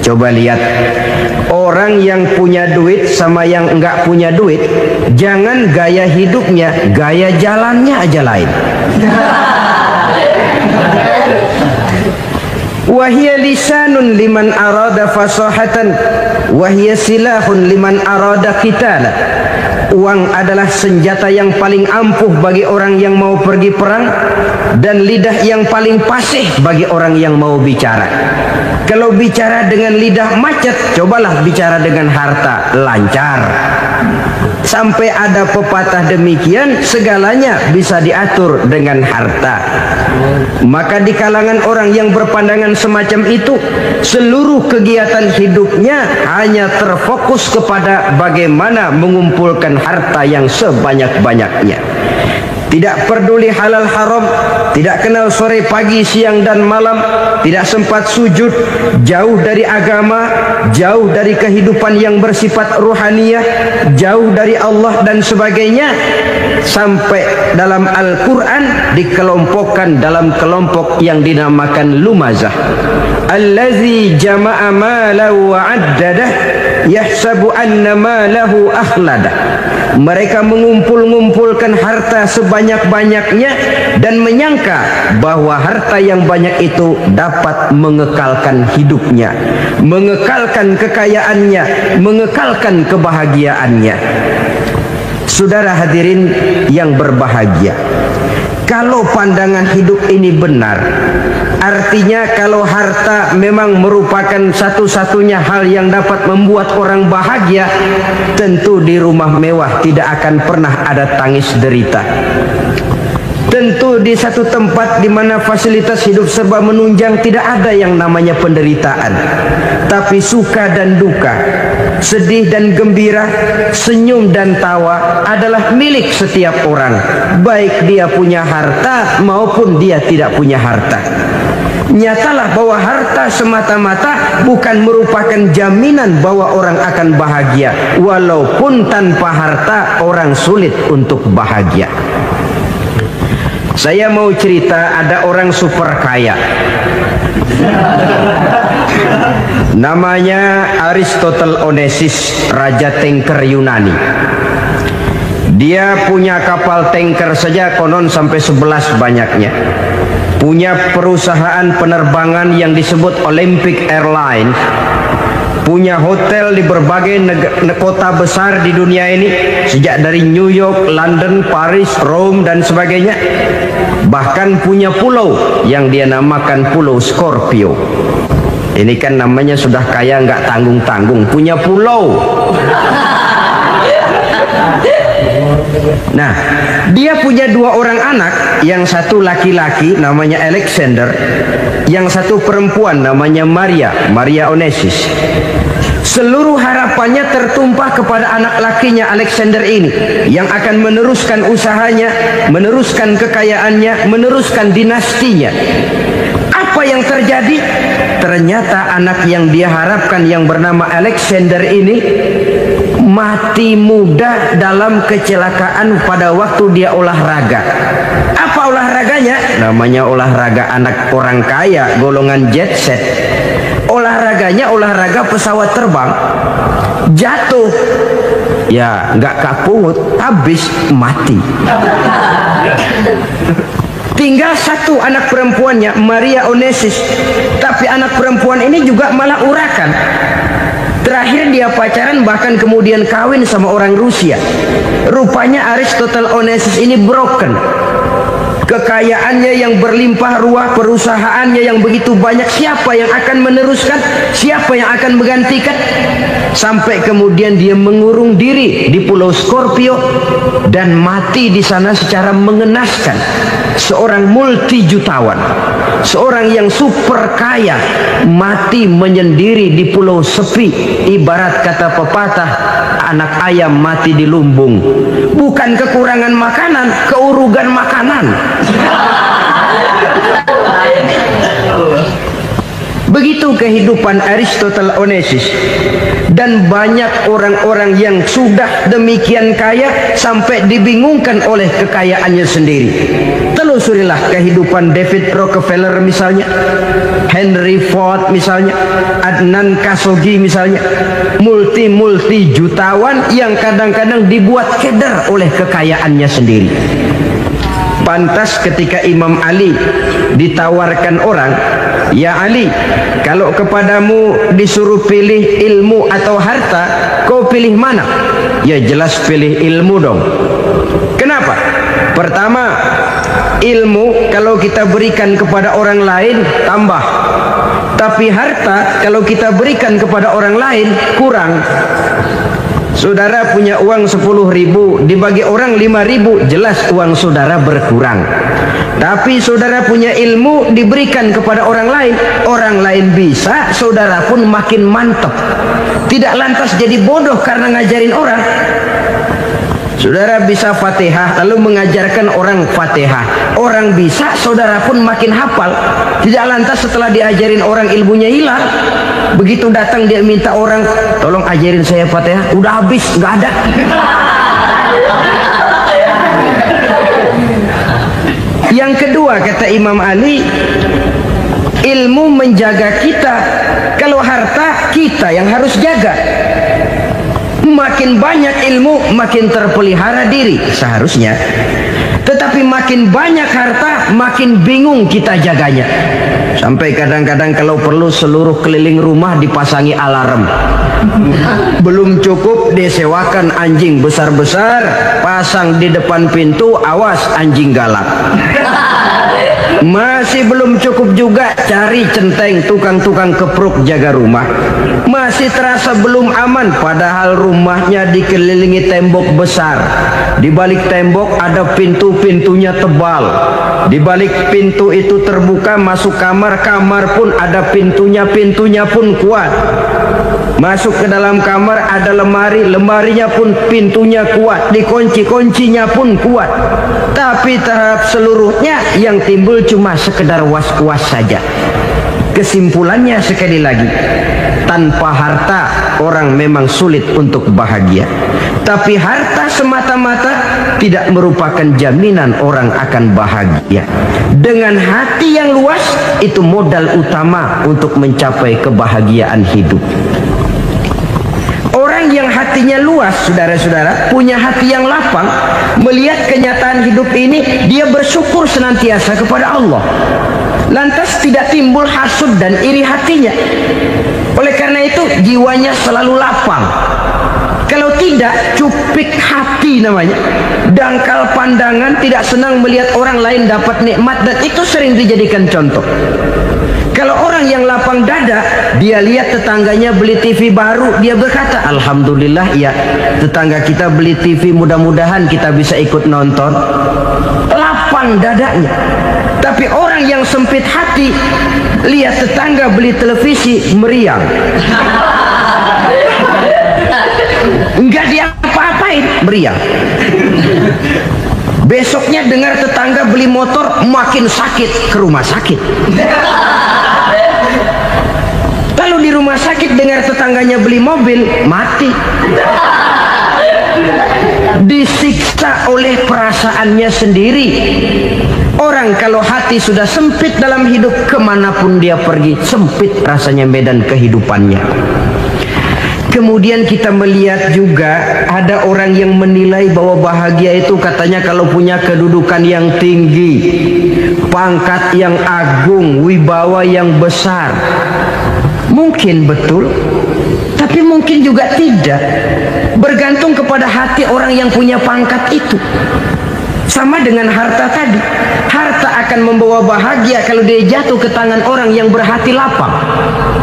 Coba lihat, orang yang punya duit sama yang enggak punya duit, jangan gaya hidupnya, gaya jalannya aja lain. Wahia lisanun liman arada fasahatan, wahia silahun liman arada qitala. Uang adalah senjata yang paling ampuh bagi orang yang mau pergi perang, dan lidah yang paling fasih bagi orang yang mau bicara. Kalau bicara dengan lidah macet, cobalah bicara dengan harta, lancar. Sampai ada pepatah demikian, segalanya bisa diatur dengan harta. Maka di kalangan orang yang berpandangan semacam itu, seluruh kegiatan hidupnya hanya terfokus kepada bagaimana mengumpulkan harta yang sebanyak-banyaknya. Tidak peduli halal haram, tidak kenal sore pagi siang dan malam, tidak sempat sujud, jauh dari agama, jauh dari kehidupan yang bersifat ruhaniyah, jauh dari Allah dan sebagainya. Sampai dalam Al-Quran dikelompokkan dalam kelompok yang dinamakan lumazah. Allazi jama'a malahu wa addadah yahsabu anna malahu akhladah. Mereka mengumpul-ngumpulkan harta sebanyak-banyaknya dan menyangka bahwa harta yang banyak itu dapat mengekalkan hidupnya, mengekalkan kekayaannya, mengekalkan kebahagiaannya. Saudara hadirin yang berbahagia, kalau pandangan hidup ini benar, artinya kalau harta memang merupakan satu-satunya hal yang dapat membuat orang bahagia, tentu di rumah mewah tidak akan pernah ada tangis derita. Tentu di satu tempat di mana fasilitas hidup serba menunjang tidak ada yang namanya penderitaan. Tapi suka dan duka, sedih dan gembira, senyum dan tawa adalah milik setiap orang, baik dia punya harta maupun dia tidak punya harta. Nyatalah bahwa harta semata-mata bukan merupakan jaminan bahwa orang akan bahagia. Walaupun tanpa harta orang sulit untuk bahagia. Saya mau cerita, ada orang super kaya, namanya Aristotle Onesimus, raja tanker Yunani. Dia punya kapal tanker saja konon sampai 11 banyaknya. Punya perusahaan penerbangan yang disebut Olympic Airlines. Punya hotel di berbagai kota besar di dunia ini, sejak dari New York, London, Paris, Rome dan sebagainya. Bahkan punya pulau yang dia namakan Pulau Scorpio. Ini kan namanya sudah kaya nggak tanggung-tanggung, punya pulau. Nah, dia punya 2 orang anak, yang satu laki-laki namanya Alexander, yang satu perempuan namanya Maria Onesimus. Seluruh harapannya tertumpah kepada anak lakinya Alexander ini, yang akan meneruskan usahanya, meneruskan kekayaannya, meneruskan dinastinya. Apa yang terjadi? Ternyata anak yang dia harapkan yang bernama Alexander ini mati muda dalam kecelakaan pada waktu dia olahraga. Apa olahraganya? Namanya olahraga anak orang kaya, golongan jet set. Olahraganya olahraga pesawat terbang. Jatuh, ya nggak kapungut, habis mati. Tinggal satu anak perempuannya, Maria Onesimus. Tapi anak perempuan ini juga malah urakan. Terakhir dia pacaran, bahkan kemudian kawin sama orang Rusia. Rupanya Aristotle Onesimus ini broken. kekayaannya yang berlimpah ruah, perusahaannya yang begitu banyak, siapa yang akan meneruskan? Siapa yang akan menggantikan? Sampai kemudian dia mengurung diri di Pulau Scorpio dan mati di sana secara mengenaskan. Seorang multi jutawan, seorang yang super kaya, mati menyendiri di pulau sepi. Ibarat kata pepatah, anak ayam mati di lumbung. Bukan kekurangan makanan, keurugan makanan. Begitu kehidupan Aristotle Onassis. Dan banyak orang-orang yang sudah demikian kaya sampai dibingungkan oleh kekayaannya sendiri. Telusurilah kehidupan David Rockefeller misalnya, Henry Ford misalnya, Adnan Khashoggi misalnya. Multi jutawan yang kadang-kadang dibuat keder oleh kekayaannya sendiri. Pantas ketika Imam Ali ditawarkan orang, "Ya Ali, kalau kepadamu disuruh pilih ilmu atau harta, kau pilih mana?" Ya jelas pilih ilmu dong. Kenapa? Pertama, ilmu kalau kita berikan kepada orang lain tambah. Tapi harta kalau kita berikan kepada orang lain kurang. Saudara punya uang 10.000, dibagi orang 5.000, jelas uang saudara berkurang. Tapi saudara punya ilmu, diberikan kepada orang lain bisa, saudara pun makin mantap. Tidak lantas jadi bodoh karena ngajarin orang. Saudara bisa Fatihah lalu mengajarkan orang Fatihah. Orang bisa, saudara pun makin hafal. Tidak lantas setelah diajarin orang ilmunya hilang. Begitu datang dia minta orang, "Tolong ajarin saya Fatihah." Udah habis, nggak ada. Yang kedua kata Imam Ali, ilmu menjaga kita. Kalau harta, kita yang harus jaga. Makin banyak ilmu, makin terpelihara diri seharusnya. Tetapi makin banyak harta, makin bingung kita jaganya. Sampai kadang-kadang kalau perlu seluruh keliling rumah dipasangi alarm. Belum cukup disewakan anjing besar-besar, pasang di depan pintu, awas anjing galak. Masih belum cukup juga, cari centeng tukang-tukang kepruk jaga rumah. Masih terasa belum aman, padahal rumahnya dikelilingi tembok besar. Di balik tembok ada pintu-pintunya tebal. Di balik pintu itu terbuka masuk kamar, kamar pun ada pintunya pun kuat. Masuk ke dalam kamar ada lemari, lemarinya pun pintunya kuat, dikunci, kuncinya pun kuat. Tapi terhadap seluruhnya yang timbul cuma sekedar was-was saja. Kesimpulannya sekali lagi, tanpa harta orang memang sulit untuk bahagia. Tapi harta semata-mata tidak merupakan jaminan orang akan bahagia. Dengan hati yang luas, itu modal utama untuk mencapai kebahagiaan hidup. Orang yang hatinya luas, saudara-saudara, punya hati yang lapang, melihat kenyataan hidup ini, dia bersyukur senantiasa kepada Allah. Lantas tidak timbul hasud dan iri hatinya. Oleh karena itu, jiwanya selalu lapang. Kalau tidak, cupik hati namanya. Dangkal pandangan, tidak senang melihat orang lain dapat nikmat, dan itu sering dijadikan contoh. Kalau orang yang lapang dada, dia lihat tetangganya beli TV baru, dia berkata, "Alhamdulillah ya, tetangga kita beli TV, mudah-mudahan kita bisa ikut nonton." Lapang dadanya. Tapi orang yang sempit hati, lihat tetangga beli televisi, meriang. Enggak dia apa-apain, meriang. Besoknya dengar tetangga beli motor, makin sakit, ke rumah sakit. Lalu di rumah sakit dengar tetangganya beli mobil, mati. Disiksa oleh perasaannya sendiri. Orang kalau hati sudah sempit dalam hidup, kemanapun dia pergi, sempit rasanya medan kehidupannya. Kemudian kita melihat juga ada orang yang menilai bahwa bahagia itu katanya kalau punya kedudukan yang tinggi, pangkat yang agung, wibawa yang besar. Mungkin betul, tapi mungkin juga tidak. Bergantung kepada hati orang yang punya pangkat itu. Sama dengan harta tadi. Harta akan membawa bahagia kalau dia jatuh ke tangan orang yang berhati lapang.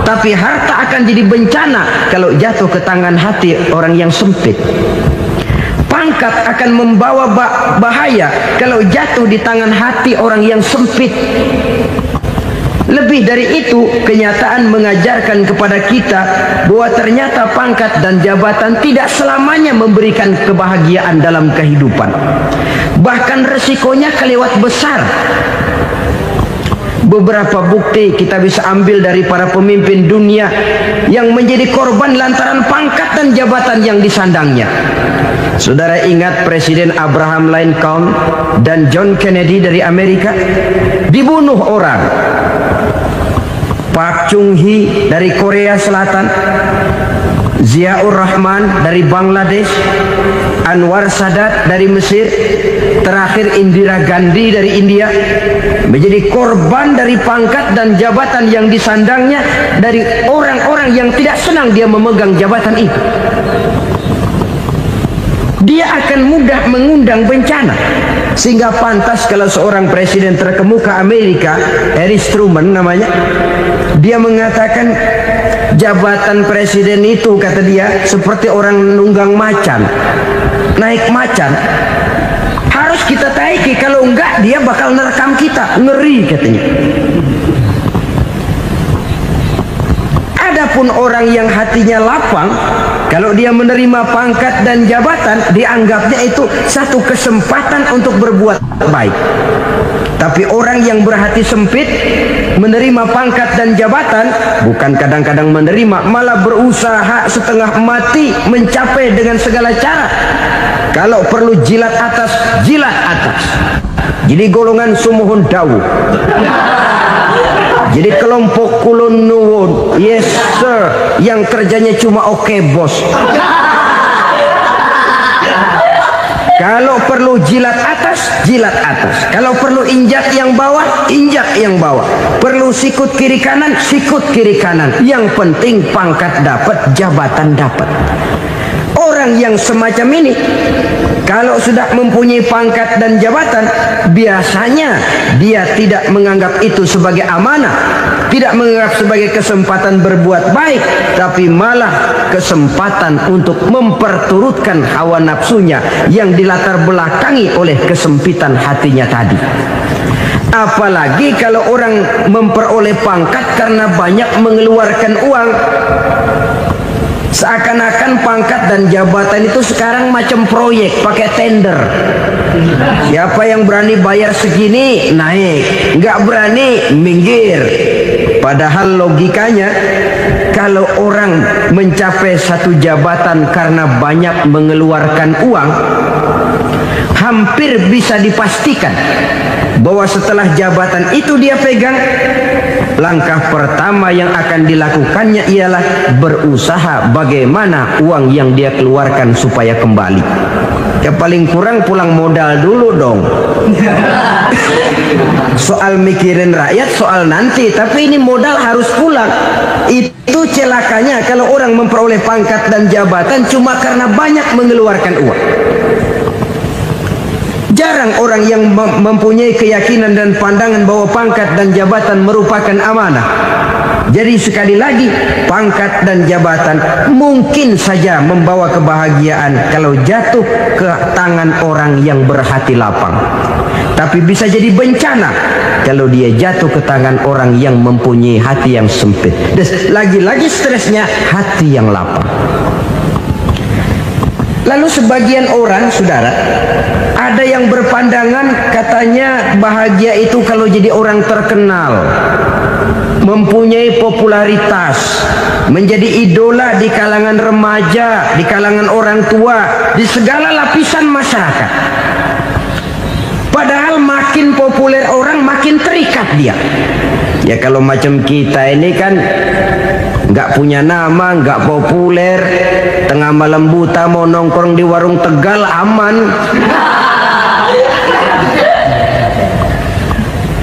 Tapi harta akan jadi bencana kalau jatuh ke tangan hati orang yang sempit. Pangkat akan membawa bahaya kalau jatuh di tangan hati orang yang sempit. Lebih dari itu, kenyataan mengajarkan kepada kita bahwa ternyata pangkat dan jabatan tidak selamanya memberikan kebahagiaan dalam kehidupan. Bahkan resikonya kelewat besar. Beberapa bukti kita bisa ambil dari para pemimpin dunia yang menjadi korban lantaran pangkat dan jabatan yang disandangnya. Saudara ingat Presiden Abraham Lincoln dan John Kennedy dari Amerika dibunuh orang. Park Chung-hee dari Korea Selatan, Ziaur Rahman dari Bangladesh, Anwar Sadat dari Mesir, terakhir Indira Gandhi dari India menjadi korban dari pangkat dan jabatan yang disandangnya dari orang-orang yang tidak senang dia memegang jabatan itu. Dia akan mudah mengundang bencana. Sehingga pantas kalau seorang presiden terkemuka Amerika, Harry Truman namanya, dia mengatakan jabatan presiden itu, kata dia, seperti orang nunggang macan, naik macan. Harus kita taiki, kalau enggak dia bakal nerekam kita, ngeri katanya. Adapun orang yang hatinya lapang, kalau dia menerima pangkat dan jabatan, dianggapnya itu satu kesempatan untuk berbuat baik. Tapi orang yang berhati sempit, menerima pangkat dan jabatan, bukan kadang-kadang menerima, malah berusaha setengah mati mencapai dengan segala cara. Kalau perlu jilat atas, jilat atas. Jadi golongan sumuhun dawu. Jadi kelompok kulon nuwun, yes sir, yang kerjanya cuma oke bos. Kalau perlu jilat atas, jilat atas. Kalau perlu injak yang bawah, injak yang bawah. Perlu sikut kiri kanan, sikut kiri kanan. Yang penting pangkat dapat, jabatan dapat. Orang yang semacam ini, kalau sudah mempunyai pangkat dan jabatan, biasanya dia tidak menganggap itu sebagai amanah, tidak menganggap sebagai kesempatan berbuat baik, tapi malah kesempatan untuk memperturutkan hawa nafsunya yang dilatar belakangi oleh kesempitan hatinya tadi. Apalagi kalau orang memperoleh pangkat karena banyak mengeluarkan uang. Seakan-akan pangkat dan jabatan itu sekarang macam proyek, pakai tender. Siapa yang berani bayar segini, naik. Nggak berani, minggir. Padahal logikanya, kalau orang mencapai satu jabatan karena banyak mengeluarkan uang, hampir bisa dipastikan bahwa setelah jabatan itu dia pegang, langkah pertama yang akan dilakukannya ialah berusaha bagaimana uang yang dia keluarkan supaya kembali. Ya paling kurang pulang modal dulu dong. Soal mikirin rakyat soal nanti, tapi ini modal harus pulang. Itu celakanya kalau orang memperoleh pangkat dan jabatan cuma karena banyak mengeluarkan uang. Jarang orang yang mempunyai keyakinan dan pandangan bahwa pangkat dan jabatan merupakan amanah. Jadi sekali lagi, pangkat dan jabatan mungkin saja membawa kebahagiaan kalau jatuh ke tangan orang yang berhati lapang. Tapi bisa jadi bencana kalau dia jatuh ke tangan orang yang mempunyai hati yang sempit. Dan lagi-lagi stresnya hati yang lapang. Lalu sebagian orang, saudara, ada yang berpandangan katanya bahagia itu kalau jadi orang terkenal, mempunyai popularitas, menjadi idola di kalangan remaja, di kalangan orang tua, di segala lapisan masyarakat. Padahal makin populer orang, makin terikat dia. Ya kalau macam kita ini kan nggak punya nama, nggak populer, tengah malam buta mau nongkrong di warung Tegal aman.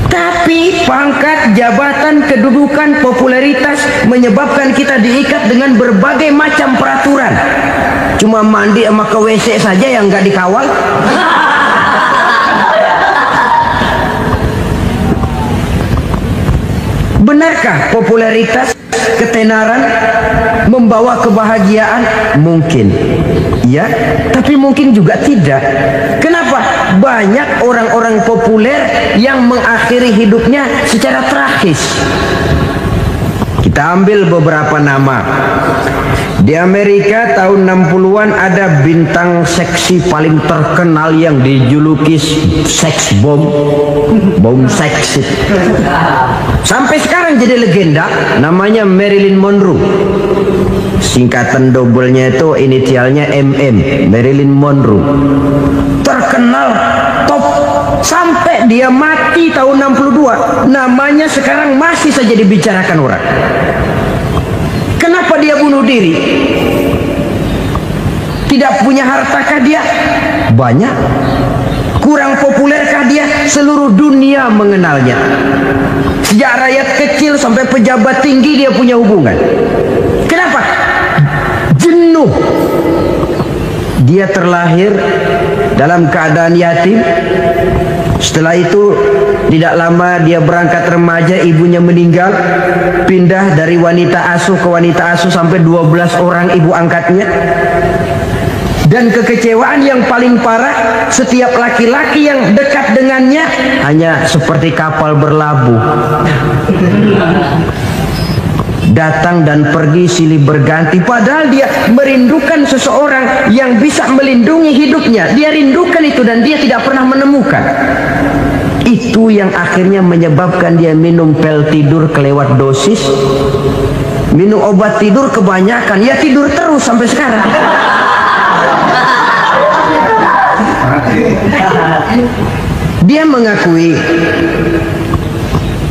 Tapi pangkat, jabatan, kedudukan, popularitas menyebabkan kita diikat dengan berbagai macam peraturan. Cuma mandi sama ke WC saja yang nggak dikawal. Benarkah popularitas, ketenaran membawa kebahagiaan? Mungkin ya, tapi mungkin juga tidak. Kenapa? Banyak orang-orang populer yang mengakhiri hidupnya secara tragis. Kita ambil beberapa nama. Di Amerika tahun 60-an ada bintang seksi paling terkenal yang dijuluki seks bom, bom seks. Sampai sekarang jadi legenda, namanya Marilyn Monroe. Singkatan doublenya itu inisialnya MM, Marilyn Monroe. Terkenal, top, sampai dia mati tahun 62. Namanya sekarang masih saja dibicarakan orang. Kenapa dia bunuh diri? Tidak punya hartakah dia? Banyak. Kurang populerkah dia? Seluruh dunia mengenalnya. Sejak rakyat kecil sampai pejabat tinggi dia punya hubungan. Kenapa? Jenuh. Dia terlahir dalam keadaan yatim. Setelah itu tidak lama dia berangkat remaja, ibunya meninggal, pindah dari wanita asuh ke wanita asuh sampai 12 orang ibu angkatnya. Dan kekecewaan yang paling parah, setiap laki-laki yang dekat dengannya hanya seperti kapal berlabuh. Datang dan pergi silih berganti, padahal dia merindukan seseorang yang bisa melindungi hidupnya. Dia rindukan itu dan dia tidak pernah menemukan. Itu yang akhirnya menyebabkan dia minum pil tidur kelewat dosis, minum obat tidur kebanyakan, ya tidur terus sampai sekarang. Dia mengakui,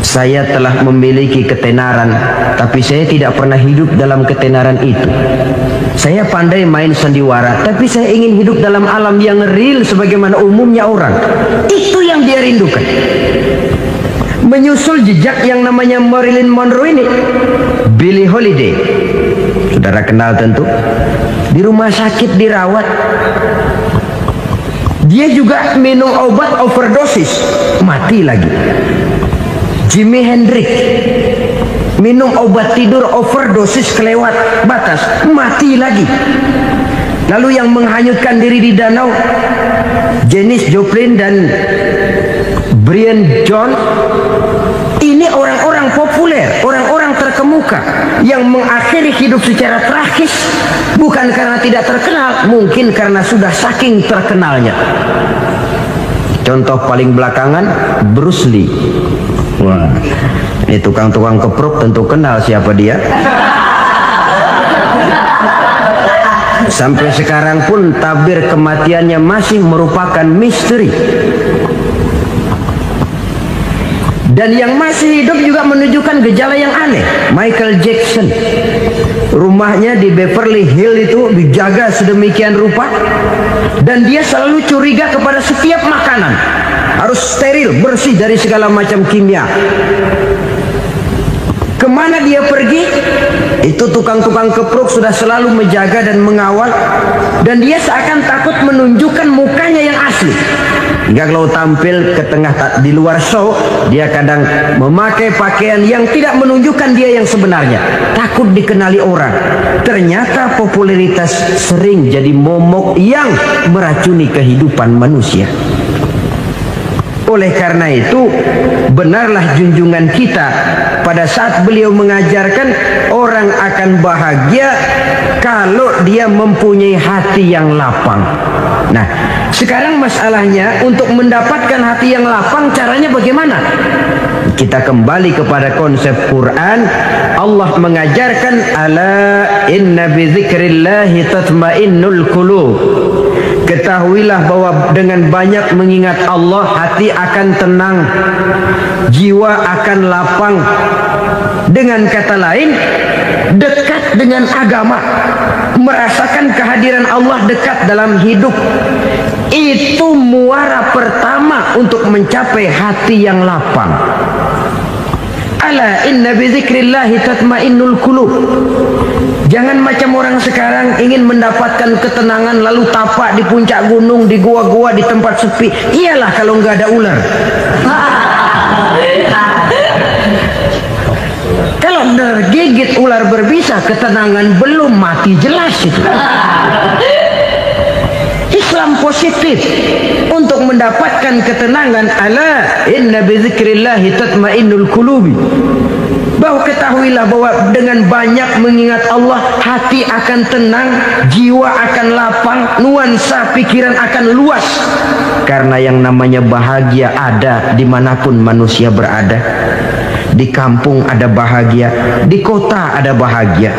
saya telah memiliki ketenaran, tapi saya tidak pernah hidup dalam ketenaran itu. Saya pandai main sandiwara, tapi saya ingin hidup dalam alam yang real sebagaimana umumnya orang. Itu yang dia rindukan. Menyusul jejak yang namanya Marilyn Monroe ini, Billie Holiday, saudara kenal tentu, di rumah sakit dirawat. Dia juga minum obat overdosis, mati lagi. Jimi Hendrix minum obat tidur overdosis kelewat batas, mati lagi. Lalu yang menghanyutkan diri di danau, Janis Joplin dan Brian Jones. Ini orang-orang populer, orang-orang terkemuka yang mengakhiri hidup secara tragis, bukan karena tidak terkenal, mungkin karena sudah saking terkenalnya. Contoh paling belakangan, Bruce Lee. Wah, ini tukang-tukang keprok tentu kenal siapa dia. Sampai sekarang pun tabir kematiannya masih merupakan misteri. Dan yang masih hidup juga menunjukkan gejala yang aneh. Michael Jackson, rumahnya di Beverly Hills itu dijaga sedemikian rupa, dan dia selalu curiga kepada setiap makanan harus steril, bersih dari segala macam kimia. Kemana dia pergi, itu tukang-tukang keprok sudah selalu menjaga dan mengawal, dan dia seakan takut menunjukkan mukanya yang asli. Hingga kalau tampil ke tengah di luar show, dia kadang memakai pakaian yang tidak menunjukkan dia yang sebenarnya, takut dikenali orang. Ternyata popularitas sering jadi momok yang meracuni kehidupan manusia. Oleh karena itu, benarlah junjungan kita pada saat beliau mengajarkan orang akan bahagia kalau dia mempunyai hati yang lapang. Nah, sekarang masalahnya untuk mendapatkan hati yang lapang, caranya bagaimana? Kita kembali kepada konsep Quran. Allah mengajarkan, ala inna bi dzikrillahi tatmainnul qulub. Ketahuilah bahwa dengan banyak mengingat Allah, hati akan tenang, jiwa akan lapang. Dengan kata lain, dekat dengan agama, merasakan kehadiran Allah dekat dalam hidup. Itu muara pertama untuk mencapai hati yang lapang. Ala inna bi dzikrillahi tatmainnul qulub. Jangan macam orang sekarang ingin mendapatkan ketenangan lalu tapak di puncak gunung, di gua-gua, di tempat sepi. Iyalah kalau nggak ada ular. kegigit ular berbisa, ketenangan belum, mati jelas itu. Islam positif untuk mendapatkan ketenangan. Ala inna bizikrillahi tatmainnul qulubi. Bahwa ketahuilah bahwa dengan banyak mengingat Allah, hati akan tenang, jiwa akan lapang, nuansa pikiran akan luas. Karena yang namanya bahagia ada dimanapun manusia berada. Di kampung ada bahagia, di kota ada bahagia,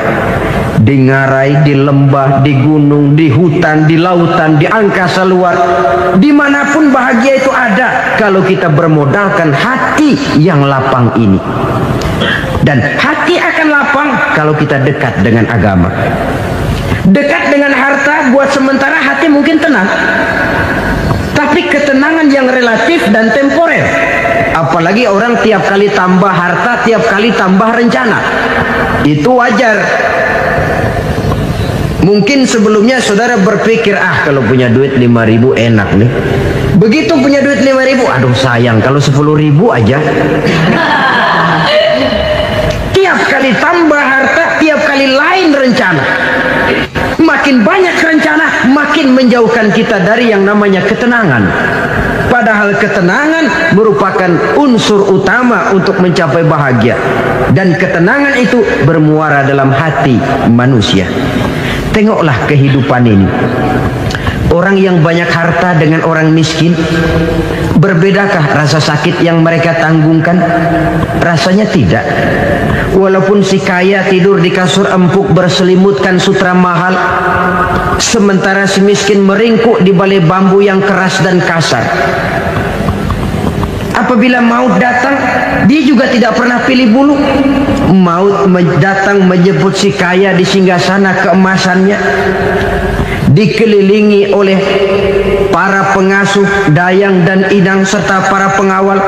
di ngarai, di lembah, di gunung, di hutan, di lautan, di angkasa luar, dimanapun bahagia itu ada kalau kita bermodalkan hati yang lapang ini. Dan hati akan lapang kalau kita dekat dengan agama. Dekat dengan harta buat sementara hati mungkin tenang, tapi ketenangan yang relatif dan temporer. Apalagi orang tiap kali tambah harta, tiap kali tambah rencana. Itu wajar. Mungkin sebelumnya saudara berpikir, kalau punya duit 5.000 enak nih. Begitu punya duit 5.000, aduh sayang kalau 10.000 aja. Tiap kali tambah harta, tiap kali lain rencana. Makin banyak rencana, makin menjauhkan kita dari yang namanya ketenangan. Padahal ketenangan merupakan unsur utama untuk mencapai bahagia. Dan ketenangan itu bermuara dalam hati manusia. Tengoklah kehidupan ini. Orang yang banyak harta dengan orang miskin, berbedakah rasa sakit yang mereka tanggungkan? Rasanya tidak. Walaupun si kaya tidur di kasur empuk berselimutkan sutra mahal, sementara si miskin meringkuk di balai bambu yang keras dan kasar. Apabila maut datang, dia juga tidak pernah pilih bulu. Maut datang menjemput si kaya di singgasana keemasannya, dikelilingi oleh para pengasuh, dayang dan idang serta para pengawal.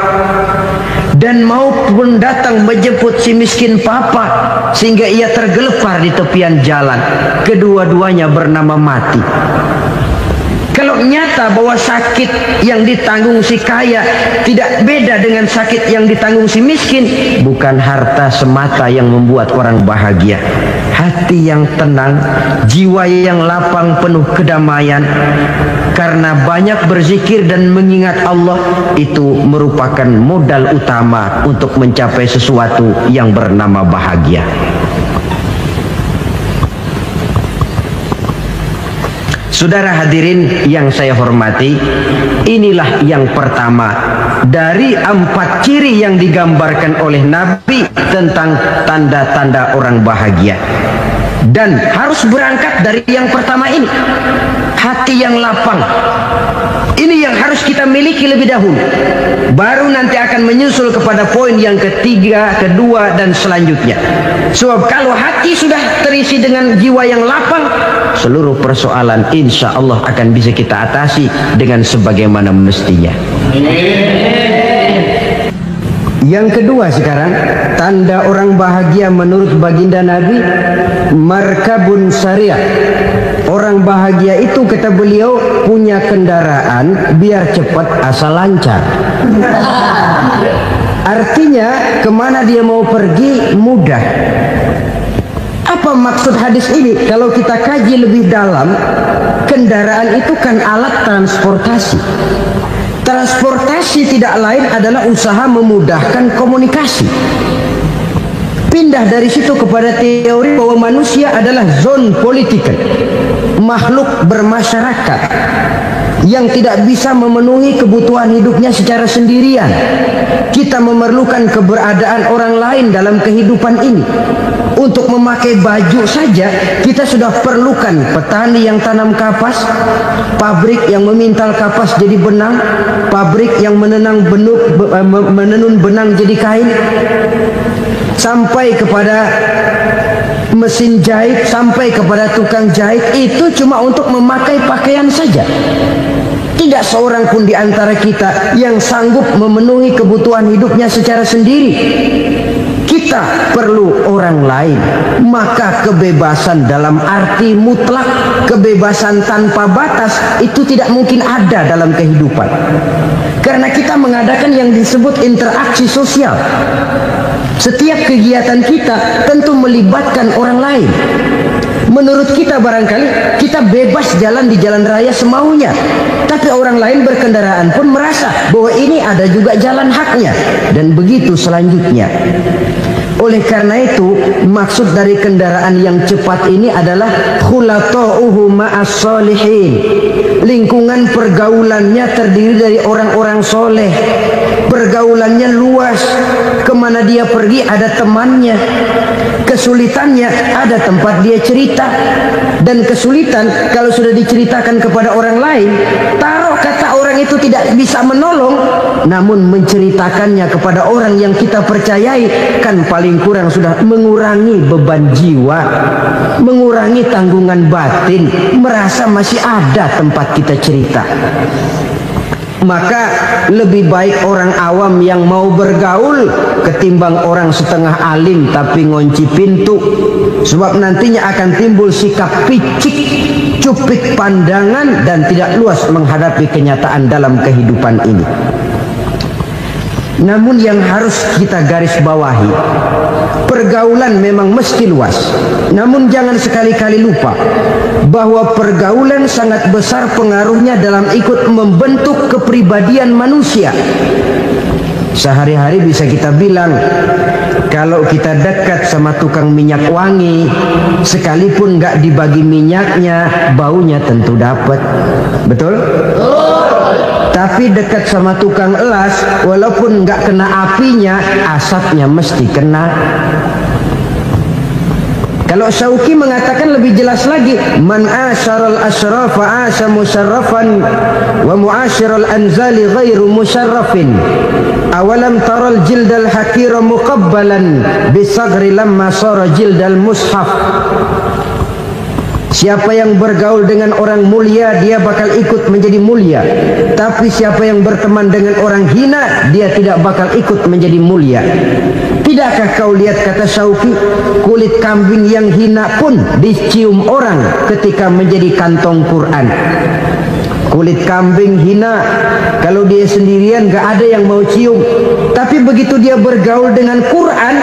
Dan maut pun datang menjemput si miskin papa sehingga ia tergelepar di tepian jalan. Kedua-duanya bernama mati. Kalau nyata bahwa sakit yang ditanggung si kaya tidak beda dengan sakit yang ditanggung si miskin, bukan harta semata yang membuat orang bahagia. Hati yang tenang, jiwa yang lapang penuh kedamaian. Karena banyak berzikir dan mengingat Allah, itu merupakan modal utama untuk mencapai sesuatu yang bernama bahagia. Saudara hadirin yang saya hormati, inilah yang pertama dari 4 ciri yang digambarkan oleh Nabi tentang tanda-tanda orang bahagia. Dan harus berangkat dari yang pertama ini, hati yang lapang. Ini yang harus kita miliki lebih dahulu. Baru nanti akan menyusul kepada poin yang ketiga, kedua, dan selanjutnya. Sebab kalau hati sudah terisi dengan jiwa yang lapang, seluruh persoalan insya Allah akan bisa kita atasi dengan sebagaimana mestinya. Yang kedua sekarang, tanda orang bahagia menurut baginda Nabi, markabun syariah. Orang bahagia itu, kata beliau, punya kendaraan biar cepat asal lancar. Artinya kemana dia mau pergi mudah. Apa maksud hadis ini? Kalau kita kaji lebih dalam, kendaraan itu kan alat transportasi. Transportasi tidak lain adalah usaha memudahkan komunikasi. Pindah dari situ kepada teori bahwa manusia adalah zon politikal, makhluk bermasyarakat yang tidak bisa memenuhi kebutuhan hidupnya secara sendirian. Kita memerlukan keberadaan orang lain dalam kehidupan ini. Untuk memakai baju saja kita sudah perlukan petani yang tanam kapas, pabrik yang memintal kapas jadi benang, pabrik yang menenun benang jadi kain, sampai kepada mesin jahit, sampai kepada tukang jahit. Itu cuma untuk memakai pakaian saja. Tidak seorang pun di antara kita yang sanggup memenuhi kebutuhan hidupnya secara sendiri. Kita perlu orang lain. Maka kebebasan dalam arti mutlak, kebebasan tanpa batas, itu tidak mungkin ada dalam kehidupan. Karena kita mengadakan yang disebut interaksi sosial. Setiap kegiatan kita tentu melibatkan orang lain. Menurut kita barangkali kita bebas jalan di jalan raya semaunya, tapi orang lain berkendaraan pun merasa bahwa ini ada juga jalan haknya, dan begitu selanjutnya. Oleh karena itu, maksud dari kendaraan yang cepat ini adalah khulata'uhu ma'as solihin. Lingkungan pergaulannya terdiri dari orang-orang soleh. Pergaulannya luas. Kemana dia pergi ada temannya. Kesulitannya ada tempat dia cerita. Dan kesulitan kalau sudah diceritakan kepada orang lain, taruh kata orang itu tidak bisa menolong, namun menceritakannya kepada orang yang kita percayai, kan paling kurang sudah mengurangi beban jiwa, mengurangi tanggungan batin, merasa masih ada tempat kita cerita. Maka lebih baik orang awam yang mau bergaul ketimbang orang setengah alim tapi ngunci pintu. Sebab nantinya akan timbul sikap picik, cupik pandangan, dan tidak luas menghadapi kenyataan dalam kehidupan ini. Namun yang harus kita garis bawahi, pergaulan memang mesti luas. Namun jangan sekali-kali lupa bahwa pergaulan sangat besar pengaruhnya dalam ikut membentuk kepribadian manusia. Sehari-hari bisa kita bilang, kalau kita dekat sama tukang minyak wangi, sekalipun nggak dibagi minyaknya, baunya tentu dapat. Betul? Tapi dekat sama tukang elas, walaupun nggak kena apinya, asapnya mesti kena. Kalau Syauqi mengatakan lebih jelas lagi, man asyaral asrafa asya musarrafan wa muasyiral anzali ghairu musarrafin. Awalam taral jildal hakira muqabbalan bisagri lamma sara jildal mushaf. Siapa yang bergaul dengan orang mulia, dia bakal ikut menjadi mulia. Tapi siapa yang berteman dengan orang hina, dia tidak bakal ikut menjadi mulia. Tidakkah kau lihat, kata Syauqi, kulit kambing yang hina pun dicium orang ketika menjadi kantong Quran. Kulit kambing hina, kalau dia sendirian gak ada yang mau cium. Tapi begitu dia bergaul dengan Quran,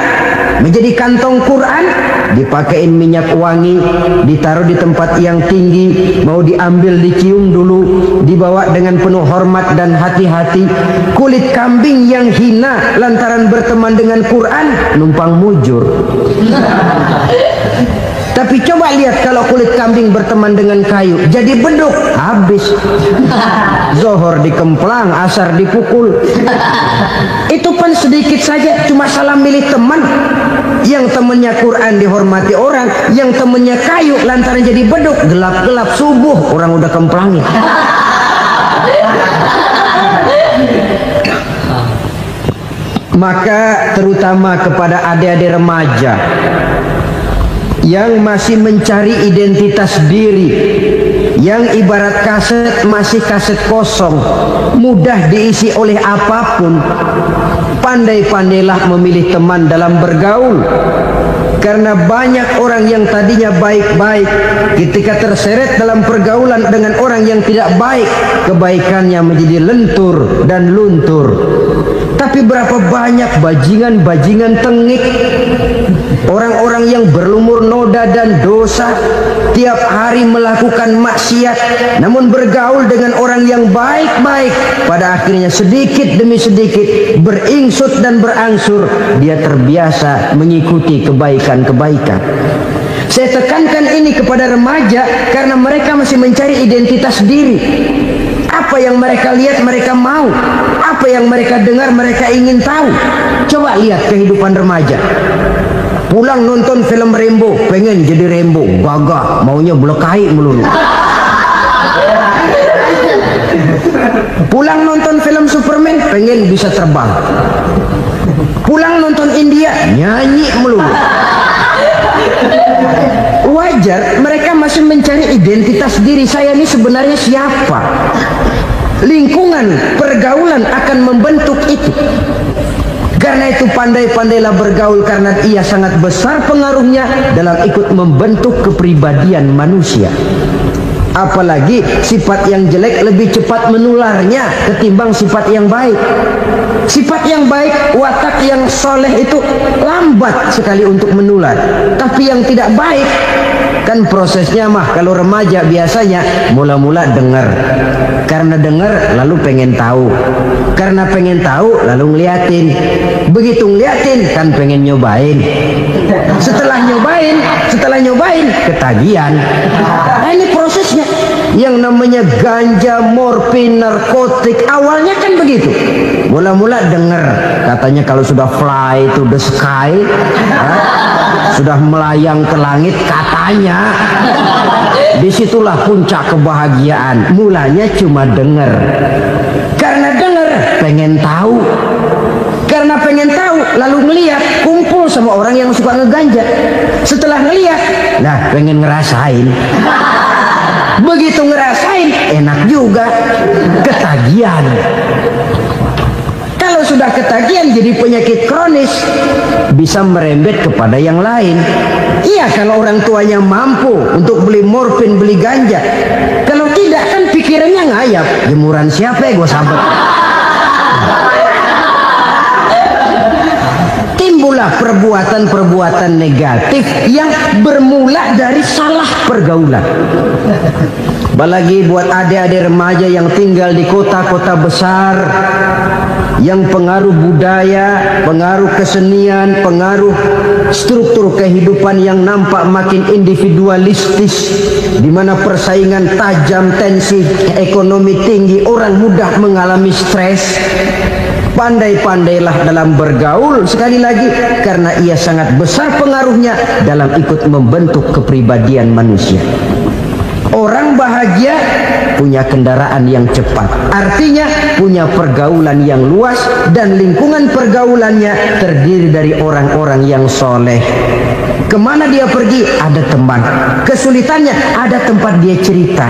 menjadi kantong Quran, dipakein minyak wangi, ditaruh di tempat yang tinggi, mau diambil dicium dulu, dibawa dengan penuh hormat dan hati-hati. Kulit kambing yang hina lantaran berteman dengan Quran, numpang mujur. Tapi coba lihat kalau kulit kambing berteman dengan kayu, jadi beduk, habis. Zohor dikemplang, asar dipukul. Itu pun sedikit saja, cuma salah milih teman. Yang temannya Quran dihormati orang, yang temannya kayu lantaran jadi beduk, gelap-gelap subuh orang udah kemplangin. Maka terutama kepada adik-adik remaja yang masih mencari identitas diri, yang ibarat kaset masih kaset kosong, mudah diisi oleh apapun, pandai-pandailah memilih teman dalam bergaul. Karena banyak orang yang tadinya baik-baik, ketika terseret dalam pergaulan dengan orang yang tidak baik, kebaikannya menjadi lentur dan luntur. Tapi berapa banyak bajingan-bajingan tengik, orang-orang yang berlumur noda dan dosa, tiap hari melakukan maksiat, namun bergaul dengan orang yang baik-baik, pada akhirnya sedikit demi sedikit beringsut dan berangsur dia terbiasa mengikuti kebaikan-kebaikan. Saya tekankan ini kepada remaja karena mereka masih mencari identitas diri. Apa yang mereka lihat mereka mau, apa yang mereka dengar mereka ingin tahu. Coba lihat kehidupan remaja. Pulang nonton film Rambo, pengen jadi Rambo, gagah, maunya belekai melulu. Pulang nonton film Superman, pengen bisa terbang. Pulang nonton India, nyanyi melulu. Wajar, mereka masih mencari identitas diri. Saya ini sebenarnya siapa? Lingkungan, pergaulan akan membentuk itu. Karena itu pandai-pandailah bergaul, karena ia sangat besar pengaruhnya dalam ikut membentuk kepribadian manusia. Apalagi sifat yang jelek lebih cepat menularnya ketimbang sifat yang baik. Sifat yang baik, watak yang soleh itu lambat sekali untuk menular. Tapi yang tidak baik, kan prosesnya mah kalau remaja biasanya mula-mula dengar. Karena dengar lalu pengen tahu. Karena pengen tahu lalu ngeliatin. Begitu ngeliatin kan pengen nyobain. Setelah nyobain ketagihan. Nah, ini prosesnya. Yang namanya ganja, morfin, narkotik awalnya kan begitu. Mula-mula dengar katanya kalau sudah fly to the sky, sudah melayang ke langit katanya, disitulah puncak kebahagiaan. Mulanya cuma dengar. Karena dengar pengen tahu. Karena pengen tahu lalu ngeliat, kumpul sama orang yang suka ngeganja. Setelah ngeliat, nah pengen ngerasain. Begitu ngerasain enak juga, ketagihan. Kalau sudah ketagihan jadi penyakit kronis, bisa merembet kepada yang lain. Iya, kalau orang tuanya mampu untuk beli morfin, beli ganja. Kalau tidak kan pikirannya ngayap, jemuran siapa ya gue sambet. Timbullah perbuatan-perbuatan negatif yang bermula dari salah pergaulan. Apalagi buat adik-adik remaja yang tinggal di kota-kota besar, yang pengaruh budaya, pengaruh kesenian, pengaruh struktur kehidupan yang nampak makin individualistis, di mana persaingan tajam, tensi ekonomi tinggi, orang mudah mengalami stres. Pandai-pandailah dalam bergaul, sekali lagi, karena ia sangat besar pengaruhnya dalam ikut membentuk kepribadian manusia. Orang bahagia punya kendaraan yang cepat, artinya punya pergaulan yang luas, dan lingkungan pergaulannya terdiri dari orang-orang yang soleh. Kemana dia pergi ada teman, kesulitannya ada tempat dia cerita.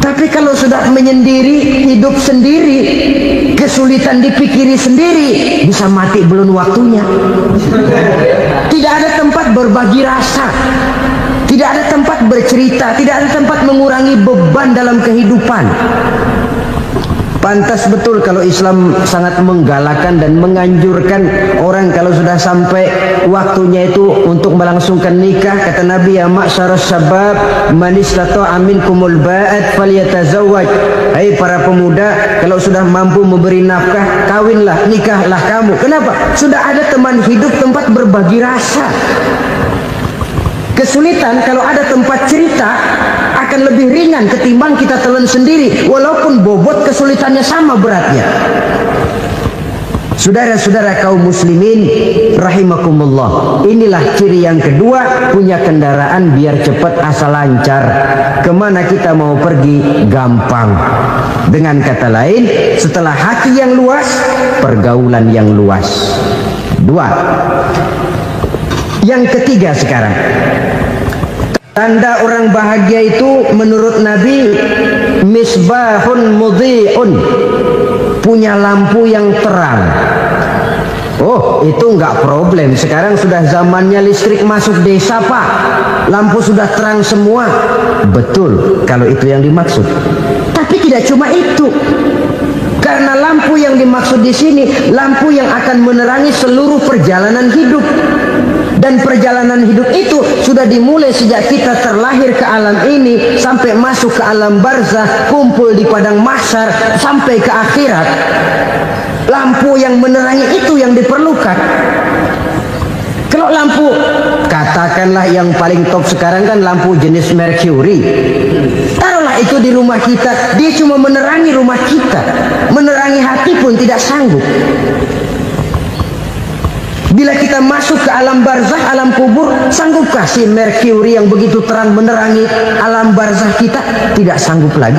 Tapi kalau sudah menyendiri, hidup sendiri, kesulitan dipikiri sendiri, bisa mati belum waktunya. Tidak ada tempat berbagi rasa, tidak ada tempat bercerita, tidak ada tempat mengurangi beban dalam kehidupan. Pantas betul kalau Islam sangat menggalakkan dan menganjurkan orang kalau sudah sampai waktunya itu untuk melangsungkan nikah. Kata Nabi, ya ma'syaras syabab man istata'a minkumul ba'at falyatazawwaj. Hai para pemuda, kalau sudah mampu memberi nafkah, kawinlah, nikahlah kamu. Kenapa? Sudah ada teman hidup, tempat berbagi rasa. Kesulitan kalau ada tempat cerita akan lebih ringan ketimbang kita telan sendiri, walaupun bobot kesulitannya sama beratnya. Saudara-saudara kaum muslimin rahimakumullah, inilah ciri yang kedua, punya kendaraan biar cepat asal lancar. Kemana kita mau pergi gampang. Dengan kata lain, setelah hati yang luas, pergaulan yang luas. Dua. Yang ketiga sekarang, tanda orang bahagia itu menurut Nabi, misbahun mudhi'un, punya lampu yang terang. Oh, itu enggak problem. Sekarang sudah zamannya listrik masuk desa, Pak. Lampu sudah terang semua. Betul, kalau itu yang dimaksud. Tapi tidak cuma itu. Karena lampu yang dimaksud di sini, lampu yang akan menerangi seluruh perjalanan hidup. Dan perjalanan hidup itu sudah dimulai sejak kita terlahir ke alam ini sampai masuk ke alam barzah, kumpul di padang mahsyar sampai ke akhirat. Lampu yang menerangi itu yang diperlukan. Kalau lampu, katakanlah yang paling top sekarang kan lampu jenis Mercury. Taruhlah itu di rumah kita, dia cuma menerangi rumah kita, menerangi hati pun tidak sanggup. Bila kita masuk ke alam barzah, alam kubur, sanggupkah si Mercury yang begitu terang menerangi alam barzah kita? Tidak sanggup lagi.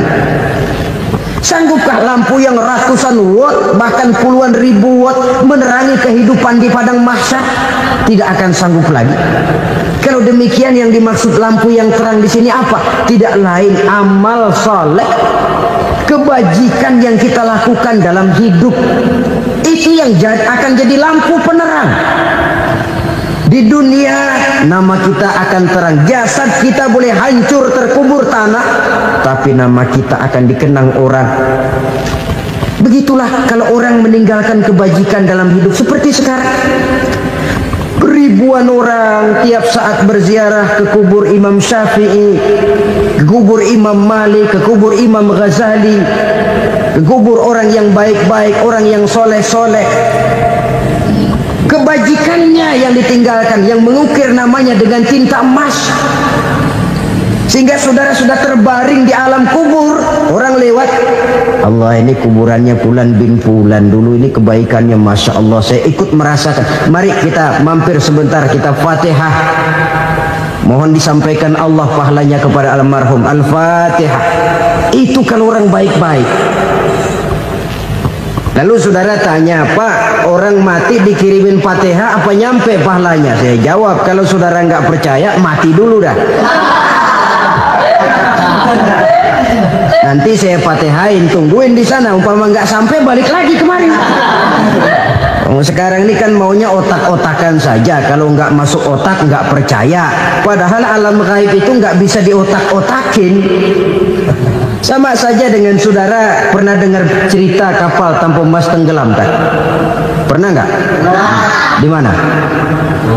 Sanggupkah lampu yang ratusan watt, bahkan puluhan ribu watt menerangi kehidupan di padang mahsyar? Tidak akan sanggup lagi. Kalau demikian, yang dimaksud lampu yang terang di sini apa? Tidak lain amal soleh, kebajikan yang kita lakukan dalam hidup. Itu yang akan jadi lampu penerang. Di dunia nama kita akan terang, jasad kita boleh hancur terkubur tanah, tapi nama kita akan dikenang orang. Begitulah kalau orang meninggalkan kebajikan dalam hidup seperti sekarang. Ribuan orang tiap saat berziarah ke kubur Imam Syafi'i, ke kubur Imam Malik, ke kubur Imam Ghazali, ke kubur orang yang baik-baik, orang yang soleh-soleh. Kebajikannya yang ditinggalkan, yang mengukir namanya dengan tinta emas, sehingga saudara sudah terbaring di alam kubur. Orang lewat, Allah, ini kuburannya Fulan bin Fulan, dulu ini kebaikannya Masya Allah, saya ikut merasakan. Mari kita mampir sebentar, kita Fatihah, mohon disampaikan Allah pahalanya kepada almarhum. Al-Fatihah. Itu kalau orang baik-baik. Lalu saudara tanya, Pak, orang mati dikirimin Fatihah apa nyampe pahalanya? Saya jawab, kalau saudara nggak percaya, mati dulu dah. Nanti saya Fatihain, tungguin di sana. Umpama nggak sampai, balik lagi kemari. Sekarang ini kan maunya otak-otakan saja. Kalau nggak masuk otak, nggak percaya. Padahal alam gaib itu nggak bisa diotak-otakin. Sama saja dengan saudara pernah dengar cerita kapal tanpa emas tenggelam, tak? Pernah nggak? Di mana?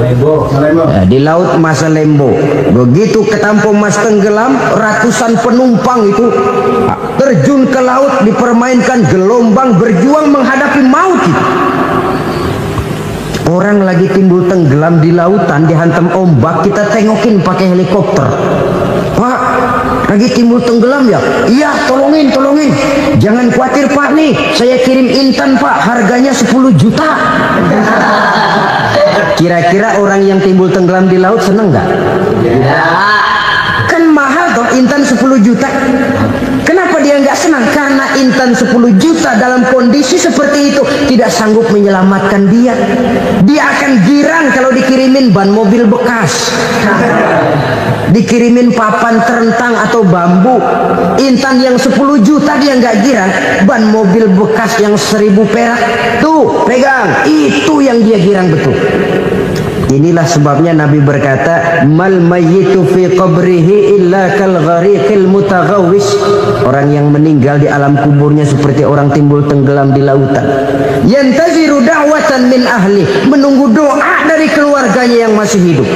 Ya, di laut Masalembo. Begitu ke Tampo Mas tenggelam, ratusan penumpang itu terjun ke laut, dipermainkan gelombang, berjuang menghadapi maut itu. Orang lagi timbul tenggelam di lautan, dihantam ombak, kita tengokin pakai helikopter. Pak, lagi timbul tenggelam ya? Iya, tolongin. Jangan khawatir Pak, nih saya kirim intan Pak, harganya 10 juta. Kira-kira orang yang timbul tenggelam di laut seneng nggak? Kan mahal toh intan 10 juta. Kenapa dia nggak senang? Karena intan 10 juta dalam kondisi seperti itu tidak sanggup menyelamatkan dia. Dia akan girang kalau dikirimin ban mobil bekas, dikirimin papan terentang atau bambu. Intan yang 10 juta dia nggak girang. Ban mobil bekas yang 1000 perak, tuh pegang, itu yang dia girang betul. Inilah sebabnya Nabi berkata, mal mayyitu fi qabrihi illa kal ghariqil mutaghawwis. Orang yang meninggal di alam kuburnya seperti orang timbul tenggelam di lautan. Yantaziru da'watan min ahli, menunggu doa dari keluarganya yang masih hidup.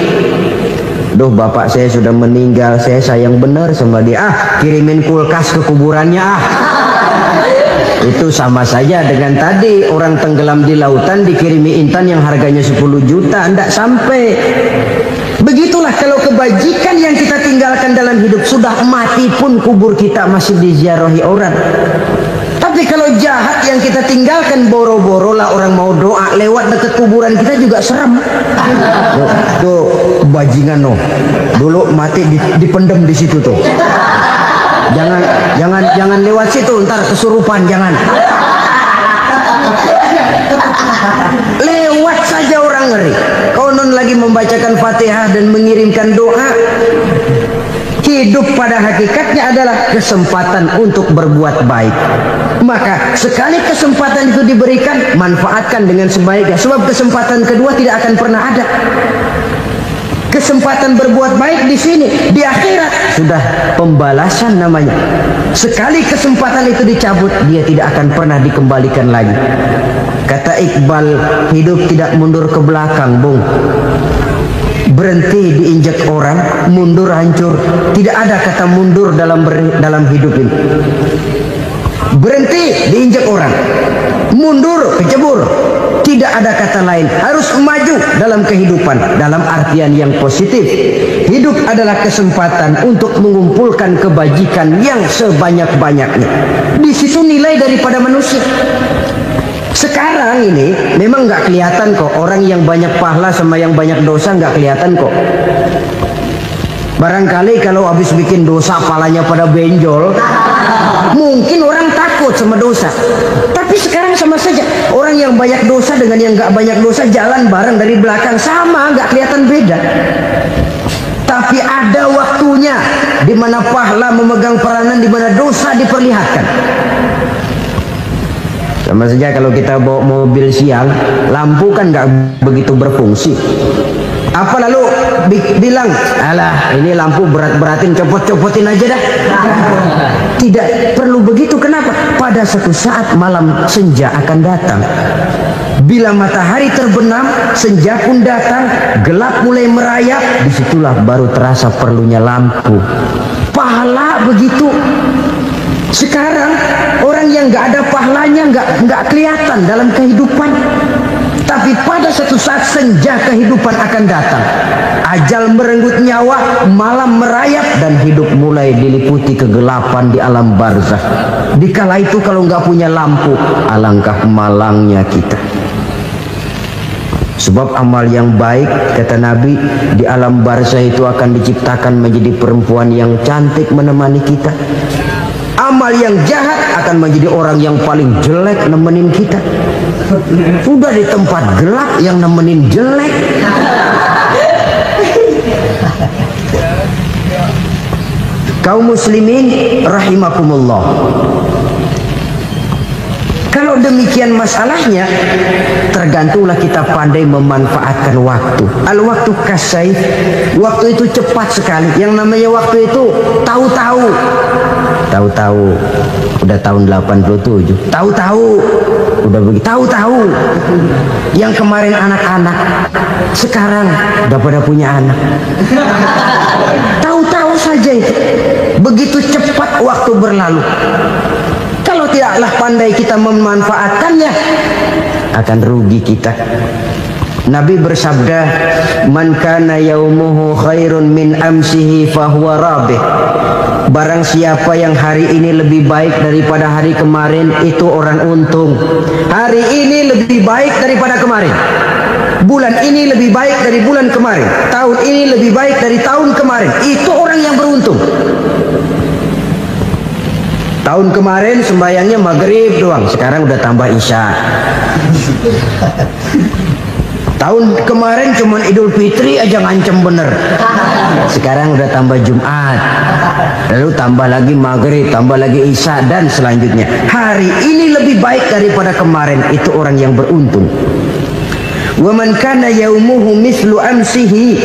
Duh, bapak saya sudah meninggal, saya sayang benar sama dia. Kirimin kulkas ke kuburannya Itu sama saja dengan tadi orang tenggelam di lautan dikirimi intan yang harganya 10 juta, tidak sampai. Begitulah kalau kebajikan yang kita tinggalkan dalam hidup, sudah mati pun kubur kita masih diziarahi orang. Tapi kalau jahat yang kita tinggalkan, boro-boro lah orang mau doa lewat dekat kuburan kita juga serem. Tuh bajingan no, dulu mati dipendem di situ tuh. Jangan lewat situ, ntar kesurupan, jangan. Lewat saja orang ngeri. Konon lagi membacakan Fatihah dan mengirimkan doa. Hidup pada hakikatnya adalah kesempatan untuk berbuat baik. Maka sekali kesempatan itu diberikan, manfaatkan dengan sebaiknya. Sebab kesempatan kedua tidak akan pernah ada. Kesempatan berbuat baik di sini, di akhirat sudah pembalasan namanya. Sekali kesempatan itu dicabut, dia tidak akan pernah dikembalikan lagi. Kata Iqbal, hidup tidak mundur ke belakang, Bung. Berhenti diinjak orang, mundur hancur. Tidak ada kata mundur dalam hidup ini. Berhenti diinjak orang, mundur kecebur. Tidak ada kata lain, harus maju dalam kehidupan dalam artian yang positif. Hidup adalah kesempatan untuk mengumpulkan kebajikan yang sebanyak-banyaknya. Di situ nilai daripada manusia. Sekarang ini memang nggak kelihatan kok, orang yang banyak pahala sama yang banyak dosa nggak kelihatan kok. Barangkali kalau habis bikin dosa palanya pada benjol, mungkin orang takut sama dosa. Tapi sekarang sama saja, orang yang banyak dosa dengan yang nggak banyak dosa jalan bareng dari belakang, sama, nggak kelihatan beda. Tapi ada waktunya di mana pahala memegang peranan, di mana dosa diperlihatkan. Sama saja kalau kita bawa mobil siang, lampu kan nggak begitu berfungsi. Apa lalu bilang, alah ini lampu berat-beratin, copot-copotin aja dah. Tidak perlu begitu. Kenapa? Pada suatu saat malam senja akan datang. Bila matahari terbenam, senja pun datang, gelap mulai merayap, disitulah baru terasa perlunya lampu. Pahala begitu. Sekarang orang yang nggak ada pahalanya nggak kelihatan dalam kehidupan. Tapi pada suatu saat senja kehidupan akan datang. Ajal merenggut nyawa, malam merayap, dan hidup mulai diliputi kegelapan di alam barzakh. Dikala itu kalau nggak punya lampu, alangkah malangnya kita. Sebab amal yang baik, kata Nabi, di alam barzakh itu akan diciptakan menjadi perempuan yang cantik menemani kita. Amal yang jahat akan menjadi orang yang paling jelek nemenin kita. Udah di tempat gelap yang nemenin jelek. Kaum muslimin rahimakumullah. Kalau demikian masalahnya, tergantunglah kita pandai memanfaatkan waktu. Al-waktu kasayf, waktu itu cepat sekali. Yang namanya waktu itu tahu-tahu. Tahu-tahu udah tahun 87. Tahu-tahu udah begitu. Tahu-tahu yang kemarin anak-anak sekarang udah pada punya anak. Tahu-tahu saja itu. Begitu cepat waktu berlalu. Kalau tidaklah pandai kita memanfaatkannya, akan rugi kita. Nabi bersabda, "Man kana yaumuhu khairun min amsihi fahuwa rabih." Barang siapa yang hari ini lebih baik daripada hari kemarin, itu orang untung. Hari ini lebih baik daripada kemarin. Bulan ini lebih baik dari bulan kemarin. Tahun ini lebih baik dari tahun kemarin. Itu orang yang beruntung. Tahun kemarin sembahyangnya maghrib doang, sekarang udah tambah isya. Tahun kemarin cuman Idul Fitri aja ngancem bener, sekarang udah tambah Jumat, lalu tambah lagi maghrib, tambah lagi isya, dan selanjutnya. Hari ini lebih baik daripada kemarin, itu orang yang beruntung. Wa man kana yaumuhu mislu amsihi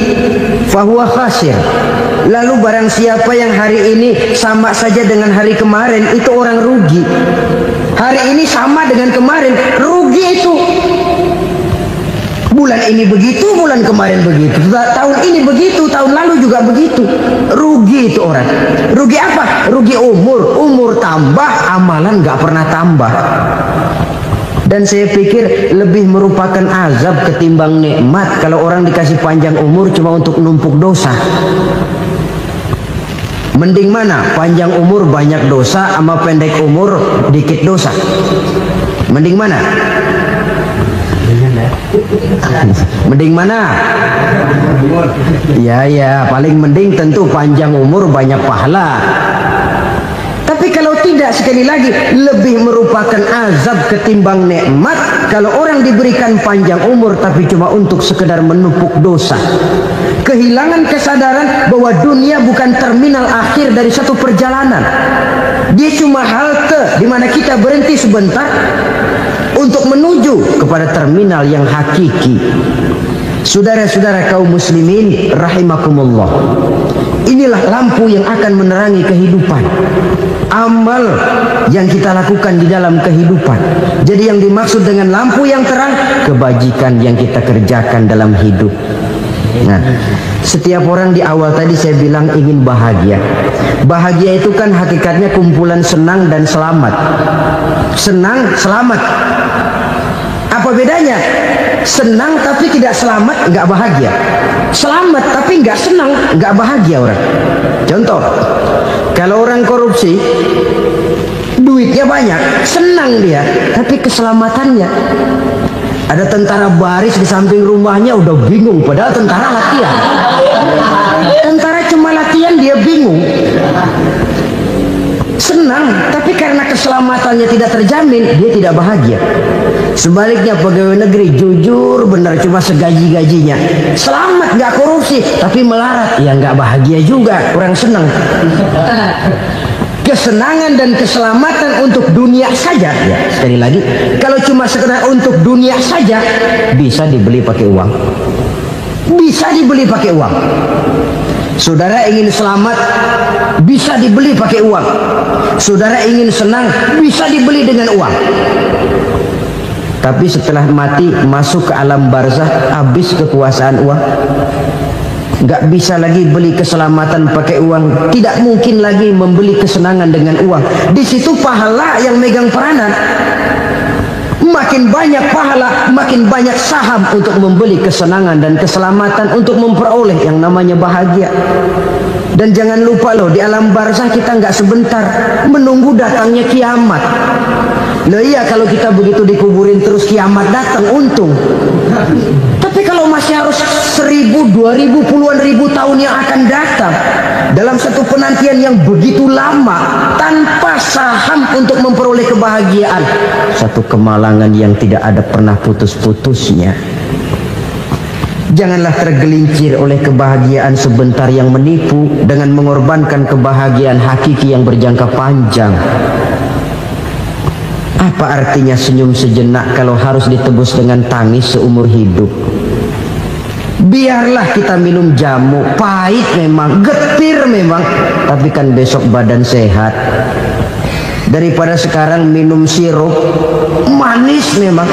fahuwa khasir. Lalu barang siapa yang hari ini sama saja dengan hari kemarin, itu orang rugi. Hari ini sama dengan kemarin, rugi itu. Bulan ini begitu, bulan kemarin begitu, tahun ini begitu, tahun lalu juga begitu. Rugi itu orang. Rugi apa? Rugi umur. Umur tambah, amalan nggak pernah tambah. Dan saya pikir lebih merupakan azab ketimbang nikmat kalau orang dikasih panjang umur cuma untuk numpuk dosa. Mending mana? Panjang umur banyak dosa sama pendek umur dikit dosa? Mending mana? Mending mana? Ya, paling mending tentu panjang umur banyak pahala. Tapi kalau tidak, sekali lagi, lebih merupakan azab ketimbang nikmat kalau orang diberikan panjang umur tapi cuma untuk sekedar menumpuk dosa. Kehilangan kesadaran bahwa dunia bukan terminal akhir dari satu perjalanan. Dia cuma halte di mana kita berhenti sebentar untuk menuju kepada terminal yang hakiki. Saudara-saudara kaum muslimin rahimakumullah. Inilah lampu yang akan menerangi kehidupan. Amal yang kita lakukan di dalam kehidupan. Jadi yang dimaksud dengan lampu yang terang, kebajikan yang kita kerjakan dalam hidup. Nah, setiap orang di awal tadi saya bilang ingin bahagia. Bahagia itu kan hakikatnya kumpulan senang dan selamat. Senang, selamat. Apa bedanya? Senang tapi tidak selamat, nggak bahagia. Selamat tapi nggak senang, nggak bahagia orang. Contoh, kalau orang korupsi, duitnya banyak, senang dia, tapi keselamatannya. Ada tentara baris di samping rumahnya udah bingung, padahal tentara latihan. Tentara cuma latihan, dia bingung. Senang, tapi karena keselamatannya tidak terjamin, dia tidak bahagia. Sebaliknya pegawai negeri jujur benar, cuma segaji-gajinya, selamat nggak korupsi, tapi melarat, ya nggak bahagia juga, kurang senang. Kesenangan dan keselamatan untuk dunia saja, ya sekali lagi, kalau cuma sekedar untuk dunia saja bisa dibeli pakai uang. bisa dibeli pakai uang. Saudara ingin selamat, bisa dibeli pakai uang. Saudara ingin senang, bisa dibeli dengan uang. Tapi setelah mati, masuk ke alam barzah, habis kekuasaan uang. Gak bisa lagi beli keselamatan pakai uang. Tidak mungkin lagi membeli kesenangan dengan uang. Di situ pahala yang megang peranan. Makin banyak pahala, makin banyak saham untuk membeli kesenangan dan keselamatan, untuk memperoleh yang namanya bahagia. Dan jangan lupa loh, di alam barzah kita nggak sebentar, menunggu datangnya kiamat. Loh iya, kalau kita begitu dikuburin terus kiamat datang, untung. Tapi kalau masih harus 1000, 2000, puluhan ribu tahun yang akan datang, dalam satu penantian yang begitu lama, tanpa saham untuk memperoleh kebahagiaan, satu kemalangan yang tidak ada pernah putus-putusnya. Janganlah tergelincir oleh kebahagiaan sebentar yang menipu dengan mengorbankan kebahagiaan hakiki yang berjangka panjang. Apa artinya senyum sejenak kalau harus ditebus dengan tangis seumur hidup? Biarlah kita minum jamu, pahit memang, getir memang, tapi kan besok badan sehat. Daripada sekarang minum sirup, manis memang,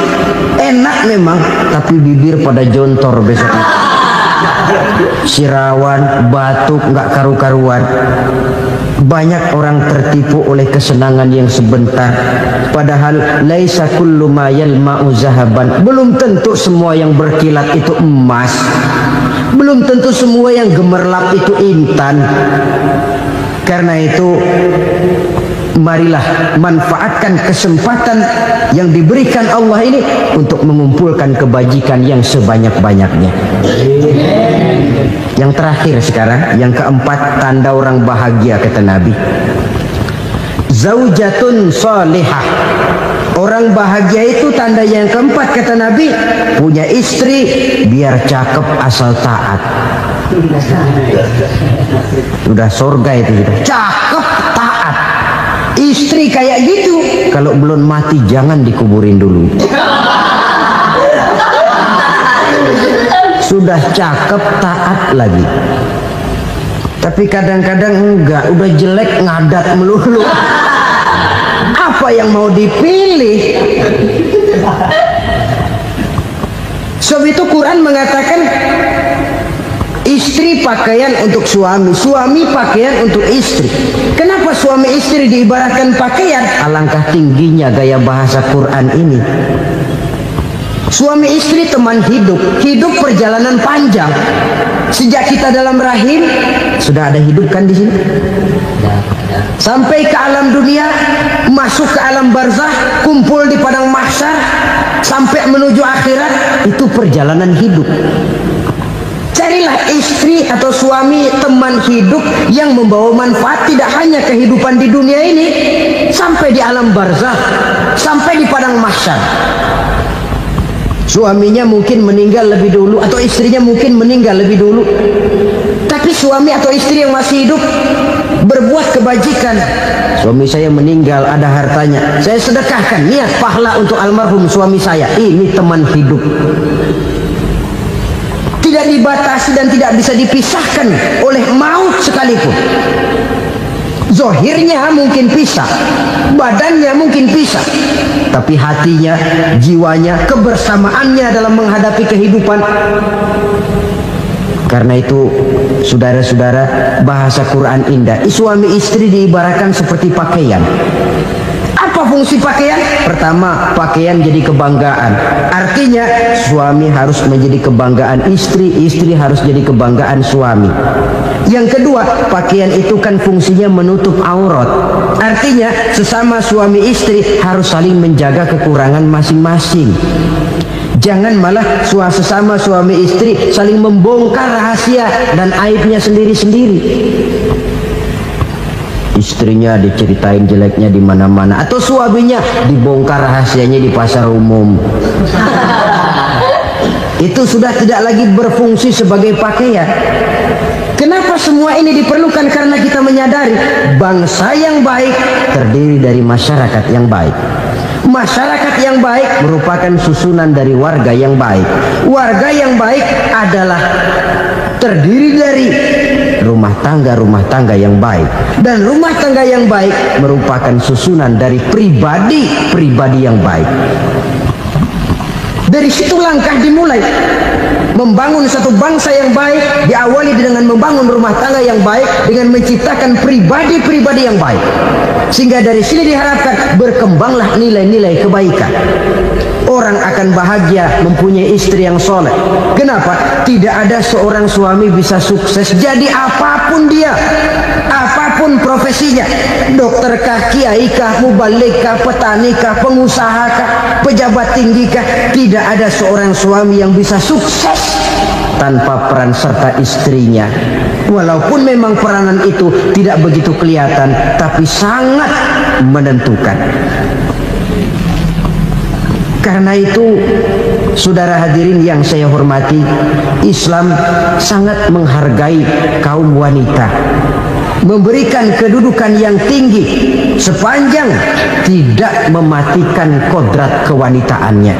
enak memang, tapi bibir pada jontor besoknya. Sirawan, batuk, nggak karu-karuan. Banyak orang tertipu oleh kesenangan yang sebentar. Padahal laisa kullu ma yalma'u zahaban. Belum tentu semua yang berkilat itu emas. Belum tentu semua yang gemerlap itu intan. Karena itu, marilah manfaatkan kesempatan yang diberikan Allah ini untuk mengumpulkan kebajikan yang sebanyak-banyaknya. Yang terakhir sekarang, yang keempat, tanda orang bahagia kata Nabi. Zaujatun salihah. Orang bahagia itu tanda yang keempat kata Nabi, punya istri biar cakep asal taat. Udah surga itu gitu. Cakep taat. Istri kayak gitu, kalau belum mati jangan dikuburin dulu. Sudah cakep taat lagi. Tapi kadang-kadang enggak, udah jelek ngadat melulu. Apa yang mau dipilih? Sebab itu Quran mengatakan istri pakaian untuk suami, suami pakaian untuk istri. Kenapa suami istri diibaratkan pakaian? Alangkah tingginya gaya bahasa Quran ini. Suami istri teman hidup, hidup perjalanan panjang. Sejak kita dalam rahim sudah ada hidup kan di sini. Sampai ke alam dunia, masuk ke alam barzah, kumpul di padang mahsyar, sampai menuju akhirat, itu perjalanan hidup. Carilah istri atau suami teman hidup yang membawa manfaat tidak hanya kehidupan di dunia ini, sampai di alam barzah, sampai di padang mahsyar. Suaminya mungkin meninggal lebih dulu, atau istrinya mungkin meninggal lebih dulu, tapi suami atau istri yang masih hidup berbuat kebajikan. Suami saya meninggal, ada hartanya, saya sedekahkan, niat pahala untuk almarhum suami saya. Ini teman hidup. Tidak dibatasi dan tidak bisa dipisahkan oleh maut sekalipun. Zohirnya mungkin pisah, badannya mungkin pisah, tapi hatinya, jiwanya, kebersamaannya dalam menghadapi kehidupan. Karena itu, saudara-saudara, bahasa Quran indah. Suami istri diibaratkan seperti pakaian. Apa fungsi pakaian? Pertama, pakaian jadi kebanggaan. Artinya, suami harus menjadi kebanggaan istri, istri harus jadi kebanggaan suami. Yang kedua, pakaian itu kan fungsinya menutup aurat. Artinya, sesama suami istri harus saling menjaga kekurangan masing-masing. Jangan malah sesama suami istri saling membongkar rahasia dan aibnya sendiri-sendiri. Istrinya diceritain jeleknya di mana-mana, atau suaminya dibongkar rahasianya di pasar umum. Itu sudah tidak lagi berfungsi sebagai pakaian. Kenapa semua ini diperlukan? Karena kita menyadari bangsa yang baik terdiri dari masyarakat yang baik. Masyarakat yang baik merupakan susunan dari warga yang baik. Warga yang baik adalah terdiri dari rumah tangga yang baik, dan rumah tangga yang baik merupakan susunan dari pribadi yang baik. Dari situ langkah dimulai. Membangun satu bangsa yang baik diawali dengan membangun rumah tangga yang baik, dengan menciptakan pribadi yang baik. Sehingga dari sini diharapkan berkembanglah nilai-nilai kebaikan. Orang akan bahagia mempunyai istri yang soleh. Kenapa? Tidak ada seorang suami bisa sukses jadi apapun dia, apapun profesinya, dokterkah, kiaikah, mubaligkah, petanikah, pengusahakah, pejabat tinggikah. Tidak ada seorang suami yang bisa sukses tanpa peran serta istrinya. Walaupun memang peranan itu tidak begitu kelihatan, tapi sangat menentukan. Karena itu, saudara hadirin yang saya hormati, Islam sangat menghargai kaum wanita, memberikan kedudukan yang tinggi sepanjang tidak mematikan kodrat kewanitaannya.